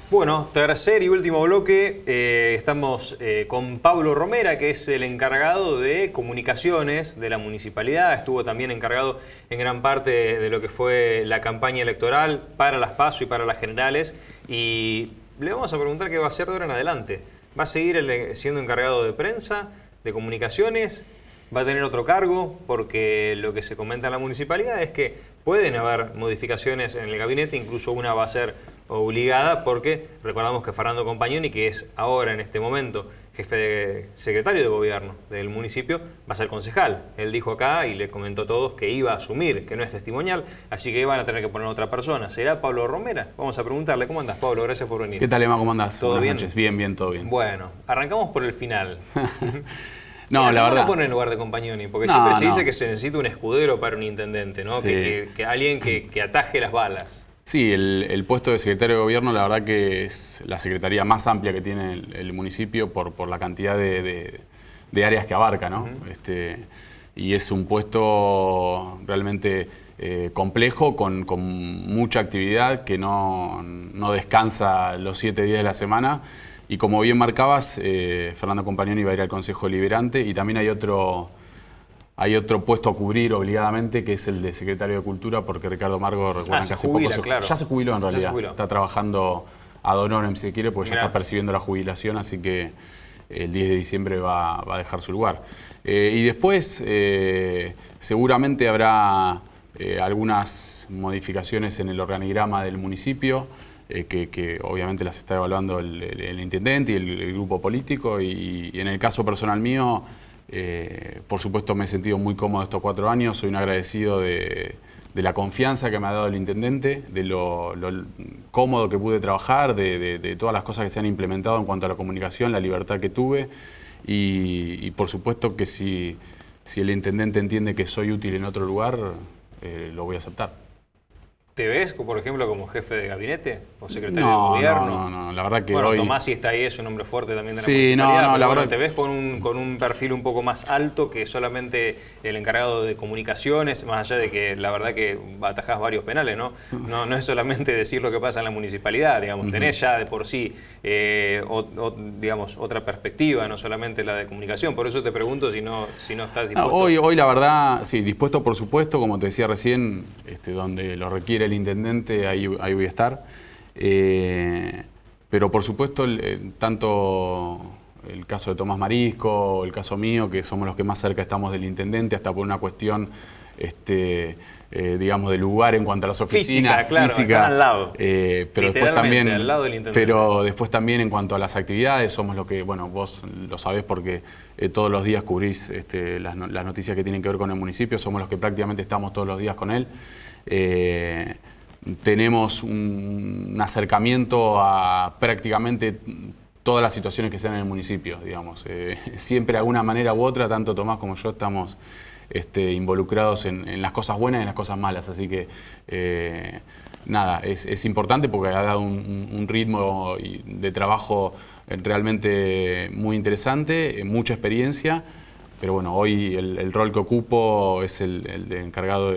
Bueno, tercer y último bloque, estamos con Pablo Romera, que es el encargado de comunicaciones de la municipalidad. Estuvo también encargado en gran parte de lo que fue la campaña electoral para las PASO y para las generales. Y le vamos a preguntar qué va a hacer de ahora en adelante. ¿Va a seguir siendo encargado de prensa, de comunicaciones? ¿Va a tener otro cargo? Porque lo que se comenta en la municipalidad es que pueden haber modificaciones en el gabinete, incluso una va a ser obligada, porque recordamos que Fernando Compagnoni, que es ahora en este momento secretario de gobierno del municipio, va a ser concejal. Él dijo acá y le comentó a todos que iba a asumir, que no es testimonial, así que van a tener que poner otra persona. ¿Será Pablo Romera? Vamos a preguntarle. ¿Cómo andás, Pablo? Gracias por venir. ¿Qué tal, Emma? ¿Cómo andás? ¿Todo bien? Noches. Bien, todo bien. Bueno, arrancamos por el final. No, la verdad. ¿Cómo lo ponen en lugar de Compagnoni? Porque No, siempre se no. dice que se necesita un escudero para un intendente, ¿no? Sí. Que alguien que ataje las balas. Sí, el puesto de secretario de gobierno, la verdad que es la secretaría más amplia que tiene el municipio por la cantidad de áreas que abarca, ¿no? Y es un puesto realmente complejo, con mucha actividad, que no descansa los 7 días de la semana. Y como bien marcabas, Fernando Compagnoni va a ir al Consejo Deliberante y también hay otro puesto a cubrir obligadamente, que es el de secretario de Cultura, porque Ricardo Margo, recuerdan que hace jubila, poco claro. ya se jubiló en realidad. Está trabajando ad honorem, si se quiere, porque ya Mirá. está percibiendo la jubilación, así que el 10 de diciembre va a dejar su lugar. Y después seguramente habrá algunas modificaciones en el organigrama del municipio, que obviamente las está evaluando el intendente y el grupo político, y en el caso personal mío, por supuesto me he sentido muy cómodo estos 4 años, soy un agradecido de la confianza que me ha dado el intendente, de lo cómodo que pude trabajar, de todas las cosas que se han implementado en cuanto a la comunicación, la libertad que tuve, y por supuesto que si el intendente entiende que soy útil en otro lugar, lo voy a aceptar. ¿Te ves, por ejemplo, como jefe de gabinete o secretario de No, gobierno? no, la verdad que bueno, hoy... Tomás, si está ahí, es un hombre fuerte también de la Sí, municipalidad. no, pero la bueno, verdad... ¿te ves con un perfil un poco más alto que solamente el encargado de comunicaciones, más allá de que la verdad que atajás varios penales, ¿no? No es solamente decir lo que pasa en la municipalidad, digamos, tenés ya de por sí, digamos, otra perspectiva, no solamente la de comunicación. Por eso te pregunto si no estás dispuesto. Hoy la verdad, sí, dispuesto por supuesto, como te decía recién, donde lo requiere el intendente, ahí voy a estar. Pero por supuesto, tanto el caso de Tomás Marisco, el caso mío, que somos los que más cerca estamos del intendente, hasta por una cuestión, digamos, de lugar en cuanto a las oficinas. Física, claro, están al lado. Pero después también, al lado del intendente. pero después también en cuanto a las actividades, somos los que, bueno, vos lo sabés porque todos los días cubrís las noticias que tienen que ver con el municipio, somos los que prácticamente estamos todos los días con él. Tenemos un acercamiento a prácticamente todas las situaciones que se dan en el municipio, digamos. Siempre de alguna manera u otra, tanto Tomás como yo estamos involucrados en las cosas buenas y en las cosas malas. Así que, nada, es importante porque ha dado un ritmo de trabajo realmente muy interesante, mucha experiencia. Pero bueno, hoy el rol que ocupo es el de encargado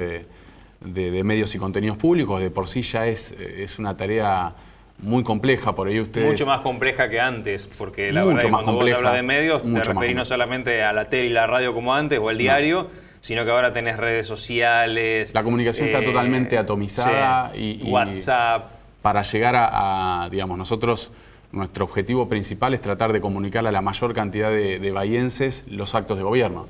de medios y contenidos públicos. De por sí ya es una tarea muy compleja, por ahí ustedes... Mucho más compleja que antes, porque la Mucho verdad que más cuando vos compleja, hablas de medios, te mucho más referís no compleja. solamente a la tele y la radio como antes, o al diario, sino que ahora tenés redes sociales. La comunicación está totalmente atomizada sí, y WhatsApp. para llegar digamos, nosotros, nuestro objetivo principal es tratar de comunicarle a la mayor cantidad de bahienses los actos de gobierno.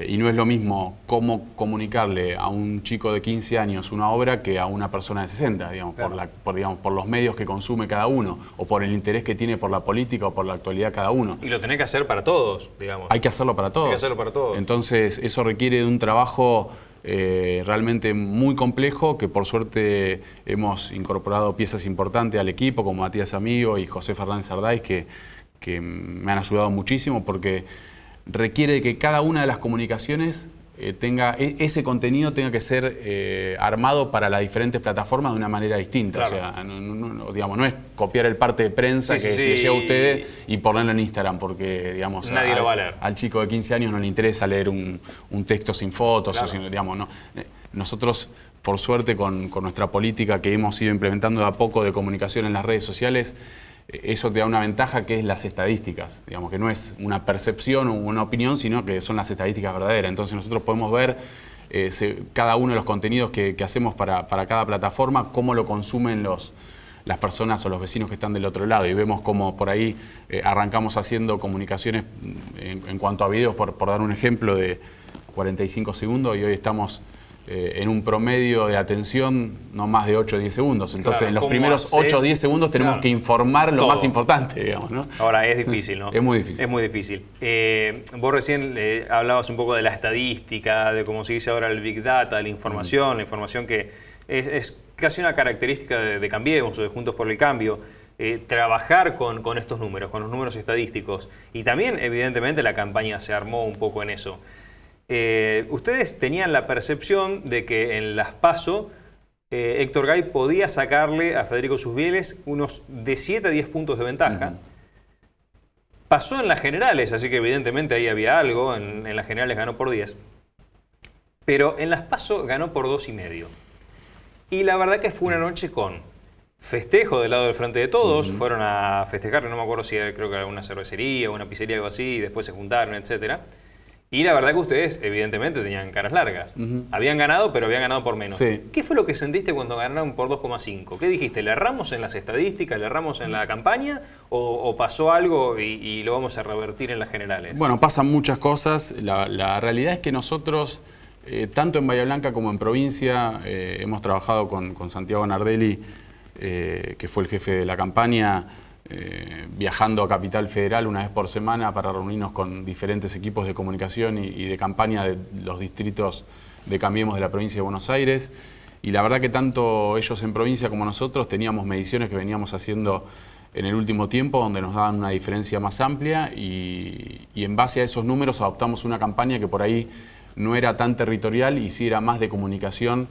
Y no es lo mismo cómo comunicarle a un chico de 15 años una obra que a una persona de 60, digamos, Claro. por los medios que consume cada uno, o por el interés que tiene por la política o por la actualidad cada uno. Y lo tenés que hacer para todos, digamos. Hay que hacerlo para todos. Hay que hacerlo para todos. Entonces, eso requiere de un trabajo realmente muy complejo, que por suerte hemos incorporado piezas importantes al equipo, como Matías Amigo y José Fernández Ardáiz, que me han ayudado muchísimo, porque requiere que cada una de las comunicaciones ese contenido tenga que ser armado para las diferentes plataformas de una manera distinta. Claro. O sea, digamos, no es copiar el parte de prensa Sí, que sí, le sí. llega a ustedes y ponerlo en Instagram, porque digamos, Nadie lo va a leer. al chico de 15 años no le interesa leer un texto sin fotos, Claro. o sin, digamos, no. Nosotros, por suerte, con nuestra política que hemos ido implementando de a poco de comunicación en las redes sociales, eso te da una ventaja, que es las estadísticas, digamos, que no es una percepción o una opinión, sino que son las estadísticas verdaderas. Entonces nosotros podemos ver cada uno de los contenidos que hacemos para cada plataforma, cómo lo consumen las personas o los vecinos que están del otro lado, y vemos cómo por ahí arrancamos haciendo comunicaciones en cuanto a videos, por dar un ejemplo, de 45 segundos, y hoy estamos en un promedio de atención no más de 8 o 10 segundos. Entonces, Claro, en los ¿cómo primeros haces? 8 o 10 segundos tenemos Claro. que informar lo Todo. más importante, digamos, ¿no? Ahora, es difícil, ¿no? Es muy difícil. Es muy difícil. Vos recién hablabas un poco de la estadística, de cómo se dice ahora el Big Data, de la información que es casi una característica de Cambiemos o de Juntos por el Cambio. Trabajar con estos números, con los números estadísticos. Y también, evidentemente, la campaña se armó un poco en eso. Ustedes tenían la percepción de que en las PASO Héctor Gay podía sacarle a Federico Susbieles unos de 7 a 10 puntos de ventaja. Pasó en las generales, así que evidentemente ahí había algo. En las generales ganó por 10. Pero en las PASO ganó por 2,5. Y la verdad que fue una noche con festejo del lado del Frente de Todos. Fueron a festejar, no me acuerdo si era, creo que era una cervecería o una pizzería, algo así, y después se juntaron, etcétera. Y la verdad que ustedes, evidentemente, tenían caras largas. Habían ganado, pero habían ganado por menos. Sí. ¿Qué fue lo que sentiste cuando ganaron por 2,5? ¿Qué dijiste? ¿Le erramos en las estadísticas? ¿Le erramos en la campaña? ¿O pasó algo y lo vamos a revertir en las generales? Bueno, pasan muchas cosas. La realidad es que nosotros, tanto en Bahía Blanca como en provincia, hemos trabajado con Santiago Nardelli, que fue el jefe de la campaña, viajando a Capital Federal una vez por semana para reunirnos con diferentes equipos de comunicación y de campaña de los distritos de Cambiemos de la provincia de Buenos Aires. Y la verdad que tanto ellos en provincia como nosotros teníamos mediciones que veníamos haciendo en el último tiempo, donde nos daban una diferencia más amplia, y en base a esos números adoptamos una campaña que por ahí no era tan territorial y sí era más de comunicación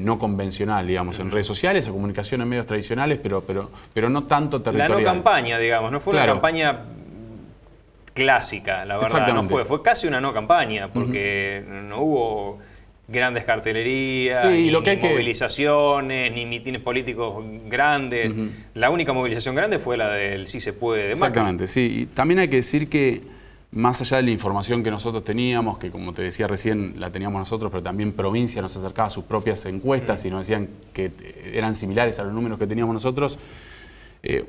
no convencional, digamos, en redes sociales o comunicación en medios tradicionales, pero no tanto la territorial. no campaña, digamos, no fue Claro. una campaña clásica, la verdad. No Exactamente. fue casi una no campaña, porque no hubo grandes cartelerías, Sí, ni, lo que hay ni que- movilizaciones, ni mitines políticos grandes. La única movilización grande fue la del Sí se puede de Macri. Exactamente, sí. Y también hay que decir que más allá de la información que nosotros teníamos, que como te decía recién la teníamos nosotros, pero también provincia nos acercaba a sus propias encuestas y nos decían que eran similares a los números que teníamos nosotros,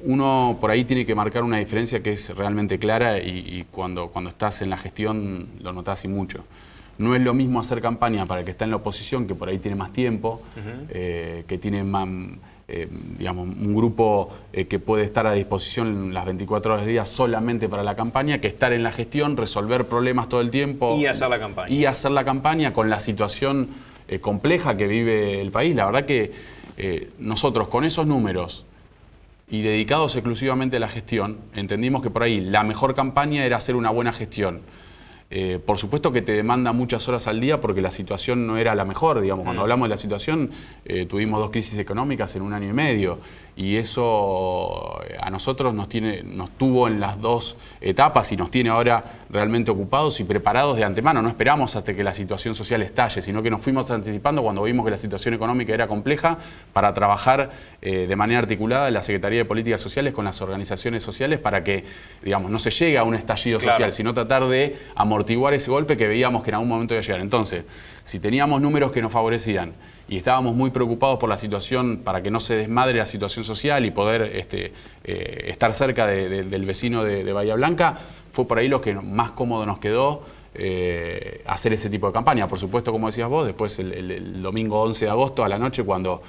uno por ahí tiene que marcar una diferencia que es realmente clara, y cuando estás en la gestión lo notás y mucho. No es lo mismo hacer campaña para el que está en la oposición, que por ahí tiene más tiempo, que tiene más, digamos, un grupo que puede estar a disposición las 24 horas del día solamente para la campaña, que estar en la gestión, resolver problemas todo el tiempo. Y hacer la campaña. Y hacer la campaña con la situación compleja que vive el país. La verdad que nosotros con esos números y dedicados exclusivamente a la gestión, entendimos que por ahí la mejor campaña era hacer una buena gestión. Por supuesto que te demanda muchas horas al día porque la situación no era la mejor, digamos. Cuando hablamos de la situación, tuvimos 2 crisis económicas en 1 año y medio. y eso a nosotros nos tuvo en las dos etapas y nos tiene ahora realmente ocupados y preparados de antemano. No esperamos hasta que la situación social estalle, sino que nos fuimos anticipando cuando vimos que la situación económica era compleja para trabajar de manera articulada en la Secretaría de Políticas Sociales con las organizaciones sociales para que, digamos, no se llegue a un estallido social, sino tratar de amortiguar ese golpe que veíamos que en algún momento iba a llegar. Entonces, si teníamos números que nos favorecían y estábamos muy preocupados por la situación, para que no se desmadre la situación social y poder estar cerca del vecino de Bahía Blanca, fue por ahí lo que más cómodo nos quedó hacer ese tipo de campaña. Por supuesto, como decías vos, después el domingo 11 de agosto a la noche, cuando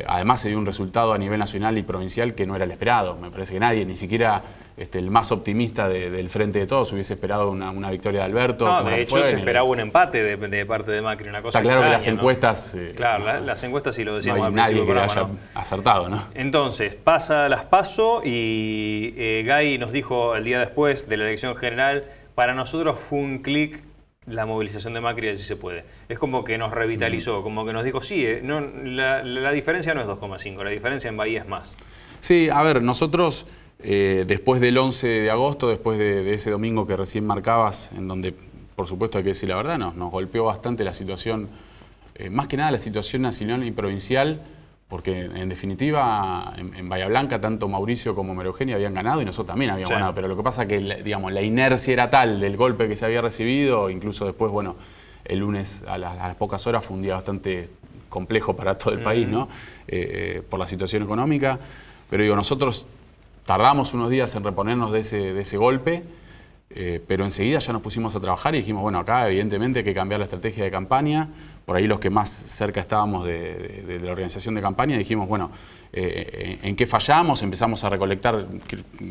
además se dio un resultado a nivel nacional y provincial que no era el esperado. Me parece que nadie, ni siquiera el más optimista del Frente de Todos, hubiese esperado una victoria de Alberto. No, de hecho se esperaba un empate de parte de Macri, una cosa está claro extraña, que las encuestas... claro, las encuestas sí lo decíamos no hay al nadie principio que del programa, haya acertado, ¿no? Entonces, pasa las PASO y Gay nos dijo el día después de la elección general, para nosotros fue un clic la movilización de Macri de Si Se Puede. Es como que nos revitalizó, como que nos dijo, sí, la diferencia no es 2,5, la diferencia en Bahía es más. Sí, a ver, nosotros después del 11 de agosto, después de ese domingo que recién marcabas, en donde, por supuesto, hay que decir la verdad, nos golpeó bastante la situación, más que nada la situación nacional y provincial, porque en definitiva en Bahía Blanca tanto Mauricio como María Eugenia habían ganado y nosotros también habíamos ganado, pero lo que pasa es que digamos, la inercia era tal del golpe que se había recibido, incluso después, bueno, el lunes a las pocas horas fue un día bastante complejo para todo el país, ¿no? Por la situación económica, pero digo, nosotros tardamos unos días en reponernos de ese golpe, pero enseguida ya nos pusimos a trabajar y dijimos, bueno, acá evidentemente hay que cambiar la estrategia de campaña. Por ahí los que más cerca estábamos de la organización de campaña dijimos, bueno, ¿en qué fallamos? Empezamos a recolectar,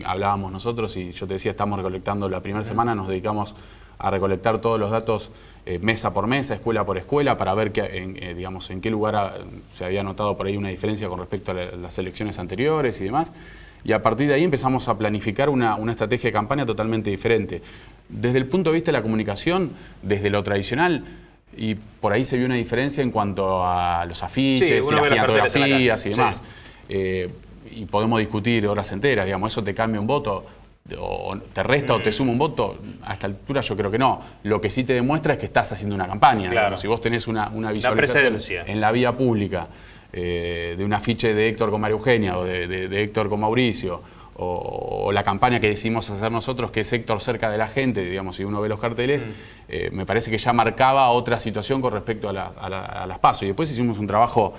hablábamos nosotros y yo te decía, estamos recolectando la primera semana, nos dedicamos a recolectar todos los datos mesa por mesa, escuela por escuela, para ver digamos, en qué lugar se había notado por ahí una diferencia con respecto a las elecciones anteriores y demás. Y a partir de ahí empezamos a planificar una estrategia de campaña totalmente diferente. Desde el punto de vista de la comunicación, desde lo tradicional, y por ahí se vio una diferencia en cuanto a los afiches, y las giganografías y demás. Sí. Y podemos discutir horas enteras, digamos, ¿eso te cambia un voto? ¿O te resta o te suma un voto? A esta altura yo creo que no. Lo que sí te demuestra es que estás haciendo una campaña. Claro. Digamos, si vos tenés una visualización en la vía pública de un afiche de Héctor con María Eugenia o de Héctor con Mauricio, o la campaña que decidimos hacer nosotros, que es Héctor cerca de la gente, digamos, si uno ve los carteles, me parece que ya marcaba otra situación con respecto a las PASO. Y después hicimos un trabajo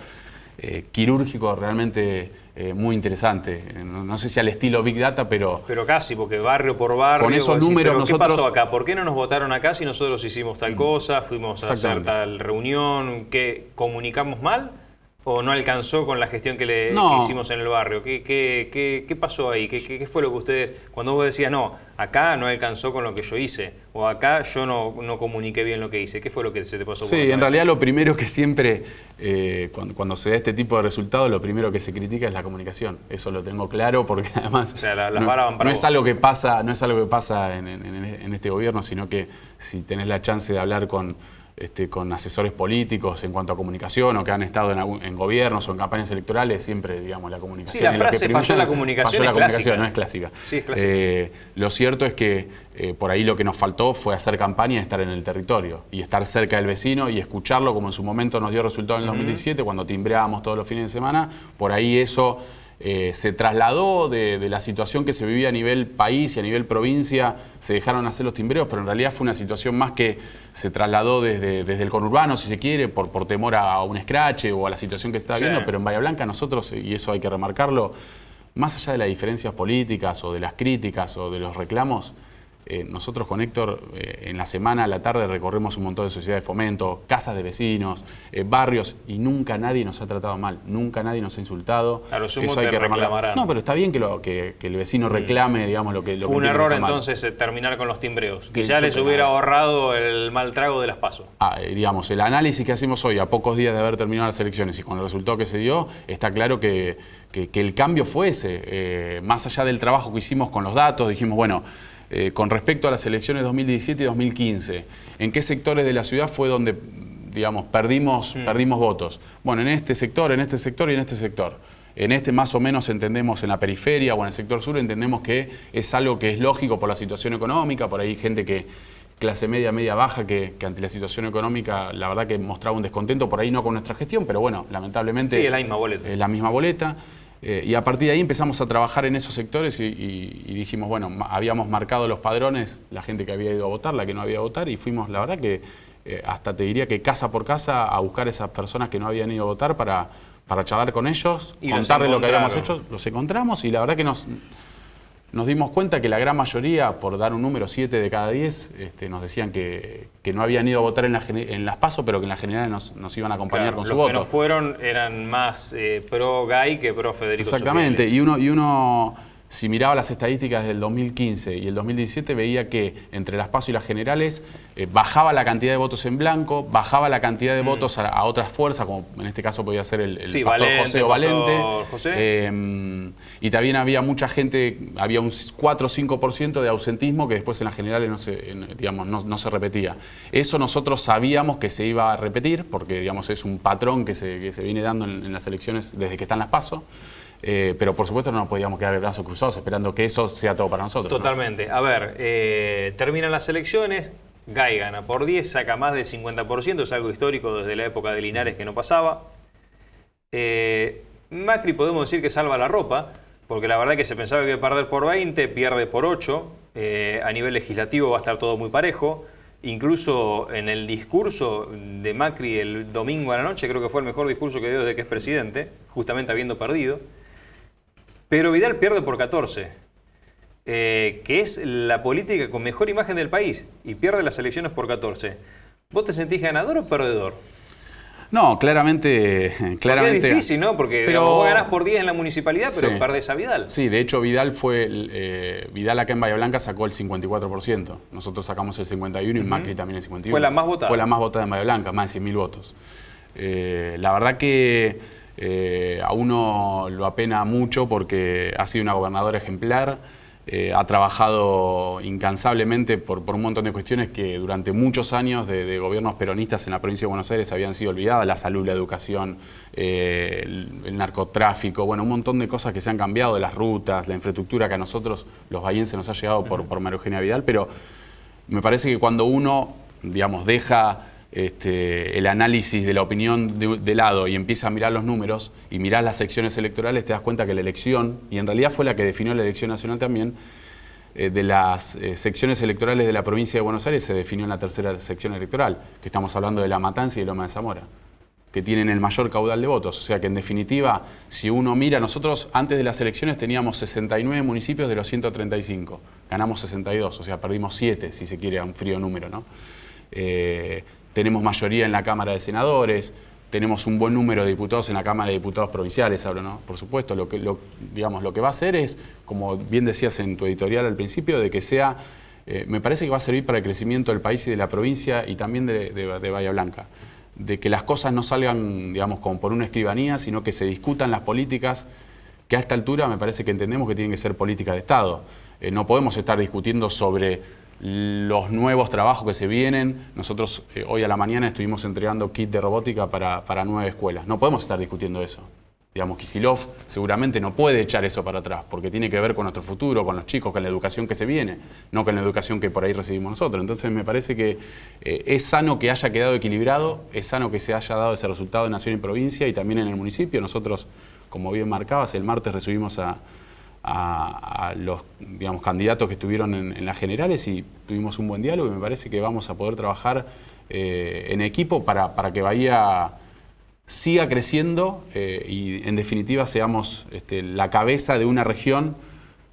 quirúrgico realmente muy interesante. No sé si al estilo Big Data, pero casi, porque barrio por barrio. Con esos números ¿pero nosotros... ¿Qué pasó acá? ¿Por qué no nos votaron acá si nosotros hicimos tal cosa, fuimos a hacer tal reunión? ¿Qué, comunicamos mal? ¿O no alcanzó con la gestión que hicimos en el barrio? ¿Qué pasó ahí? ¿Qué fue lo que ustedes, cuando vos decías, no, acá no alcanzó con lo que yo hice, o acá yo no comuniqué bien lo que hice? ¿Qué fue lo que se te pasó por la cabeza? En realidad lo primero que siempre, cuando se da este tipo de resultados, lo primero que se critica es la comunicación. Eso lo tengo claro, porque además o sea, las varas van para no es algo que pasa en este gobierno, sino que si tenés la chance de hablar con asesores políticos en cuanto a comunicación o que han estado en gobiernos o en campañas electorales, siempre, digamos, la comunicación. Sí, la frase falló la comunicación, no es clásica. Sí, es clásica. Lo cierto es que por ahí lo que nos faltó fue hacer campaña y estar en el territorio y estar cerca del vecino y escucharlo, como en su momento nos dio resultado en el 2017, cuando timbreábamos todos los fines de semana. Por ahí eso se trasladó de la situación que se vivía a nivel país y a nivel provincia, se dejaron hacer los timbreos, pero en realidad fue una situación más que se trasladó desde el conurbano, si se quiere, por temor a un escrache o a la situación que se estaba viendo, pero en Bahía Blanca nosotros, y eso hay que remarcarlo, más allá de las diferencias políticas o de las críticas o de los reclamos, nosotros con Héctor en la semana a la tarde recorremos un montón de sociedades de fomento, casas de vecinos, barrios, y nunca nadie nos ha tratado mal, nunca nadie nos ha insultado. A lo sumo te reclamarán. No, pero está bien que el vecino reclame, digamos, lo que fue un error entonces terminar con los timbreos, que ya les hubiera ahorrado el mal trago de las PASO. Digamos, el análisis que hacemos hoy, a pocos días de haber terminado las elecciones y con el resultado que se dio, está claro que el cambio fue ese. Más allá del trabajo que hicimos con los datos, dijimos, bueno, con respecto a las elecciones 2017 y 2015, ¿en qué sectores de la ciudad fue donde, digamos, perdimos votos? Bueno, en este sector y en este sector. En este más o menos entendemos, en la periferia o en el sector sur, entendemos que es algo que es lógico por la situación económica, por ahí hay gente que, clase media, media baja, que ante la situación económica, la verdad que mostraba un descontento, por ahí no con nuestra gestión, pero bueno, lamentablemente... Sí, es la misma boleta. Es la misma boleta. Y a partir de ahí empezamos a trabajar en esos sectores y dijimos, bueno, habíamos marcado los padrones, la gente que había ido a votar, la que no había ido a votar, y fuimos, la verdad que hasta te diría que casa por casa a buscar a esas personas que no habían ido a votar para charlar con ellos, y contarles lo que habíamos hecho, los encontramos y la verdad que nos dimos cuenta que la gran mayoría, por dar un número, 7 de cada 10, nos decían que no habían ido a votar en las PASO, pero que en las generales nos iban a acompañar con su voto. Los que no fueron eran más pro Gay que pro Federico Exactamente, Zucchelli. y uno, si miraba las estadísticas del 2015 y el 2017, veía que entre las PASO y las generales bajaba la cantidad de votos en blanco, bajaba la cantidad de votos a otras fuerzas, como en este caso podía ser el sí, pastor Valente, José o Valente. José. Y también había mucha gente, había un 4 o 5% de ausentismo que después en las generales no se repetía. Eso nosotros sabíamos que se iba a repetir, porque digamos, es un patrón que se viene dando en las elecciones desde que están las PASO. Pero por supuesto no nos podíamos quedar de brazos cruzados esperando que eso sea todo para nosotros. Totalmente. ¿No? A ver, terminan las elecciones, Gay gana por 10, saca más del 50%, es algo histórico desde la época de Linares que no pasaba. Macri podemos decir que salva la ropa, porque la verdad que se pensaba que iba a perder por 20, pierde por 8, a nivel legislativo va a estar todo muy parejo. Incluso en el discurso de Macri el domingo a la noche, creo que fue el mejor discurso que dio desde que es presidente, justamente habiendo perdido. Pero Vidal pierde por 14, que es la política con mejor imagen del país, y pierde las elecciones por 14. ¿Vos te sentís ganador o perdedor? No, claramente es difícil, ¿no? Porque pero, vos ganás por 10 en la municipalidad, pero sí, perdés a Vidal. Sí, de hecho Vidal Vidal acá en Bahía Blanca sacó el 54%. Nosotros sacamos el 51% y Macri también el 51%. Fue la más votada. Fue la más votada en Bahía Blanca, más de 100.000 votos. La verdad que a uno lo apena mucho porque ha sido una gobernadora ejemplar. Ha trabajado incansablemente por un montón de cuestiones que durante muchos años de gobiernos peronistas en la provincia de Buenos Aires habían sido olvidadas: la salud, la educación, el narcotráfico, bueno, un montón de cosas que se han cambiado, de las rutas, la infraestructura que a nosotros, los bahienses, nos ha llegado por María Eugenia Vidal, pero me parece que cuando uno, digamos, deja el análisis de la opinión de lado y empieza a mirar los números y mirar las secciones electorales, te das cuenta que la elección, y en realidad fue la que definió la elección nacional también, de las secciones electorales de la provincia de Buenos Aires se definió en la tercera sección electoral, que estamos hablando de La Matanza y de Loma de Zamora, que tienen el mayor caudal de votos. O sea que en definitiva, si uno mira, nosotros antes de las elecciones teníamos 69 municipios de los 135, ganamos 62, o sea, perdimos 7, si se quiere, a un frío número, ¿no? Tenemos mayoría en la Cámara de Senadores, tenemos un buen número de diputados en la Cámara de Diputados provinciales, hablo, ¿no? Por supuesto, lo que va a hacer es, como bien decías en tu editorial al principio, de que sea, me parece que va a servir para el crecimiento del país y de la provincia y también de Bahía Blanca, de que las cosas no salgan, digamos, como por una escribanía, sino que se discutan las políticas que a esta altura me parece que entendemos que tienen que ser políticas de Estado. No podemos estar discutiendo sobre los nuevos trabajos que se vienen. Nosotros hoy a la mañana estuvimos entregando kit de robótica para 9 escuelas. No podemos estar discutiendo eso. Digamos, Kicillof seguramente no puede echar eso para atrás, porque tiene que ver con nuestro futuro, con los chicos, con la educación que se viene, no con la educación que por ahí recibimos nosotros. Entonces me parece que es sano que haya quedado equilibrado, es sano que se haya dado ese resultado en Nación y Provincia y también en el municipio. Nosotros, como bien marcabas, el martes recibimos a los, digamos, candidatos que estuvieron en las generales y tuvimos un buen diálogo y me parece que vamos a poder trabajar en equipo para que Bahía siga creciendo y en definitiva seamos la cabeza de una región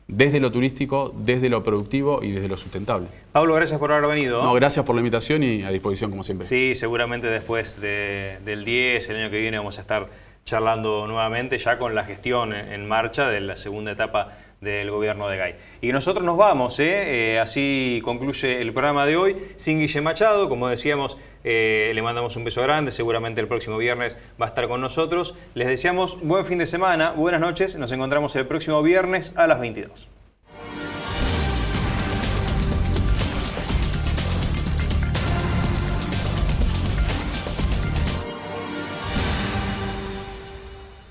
desde lo turístico, desde lo productivo y desde lo sustentable. Pablo, gracias por haber venido. No, gracias por la invitación y a disposición como siempre. Sí, seguramente después del 10, el año que viene, vamos a estar charlando nuevamente ya con la gestión en marcha de la segunda etapa del gobierno de Gay. Y nosotros nos vamos, así concluye el programa de hoy, sin Guille Machado, como decíamos, le mandamos un beso grande, seguramente el próximo viernes va a estar con nosotros. Les deseamos buen fin de semana, buenas noches, nos encontramos el próximo viernes a las 22.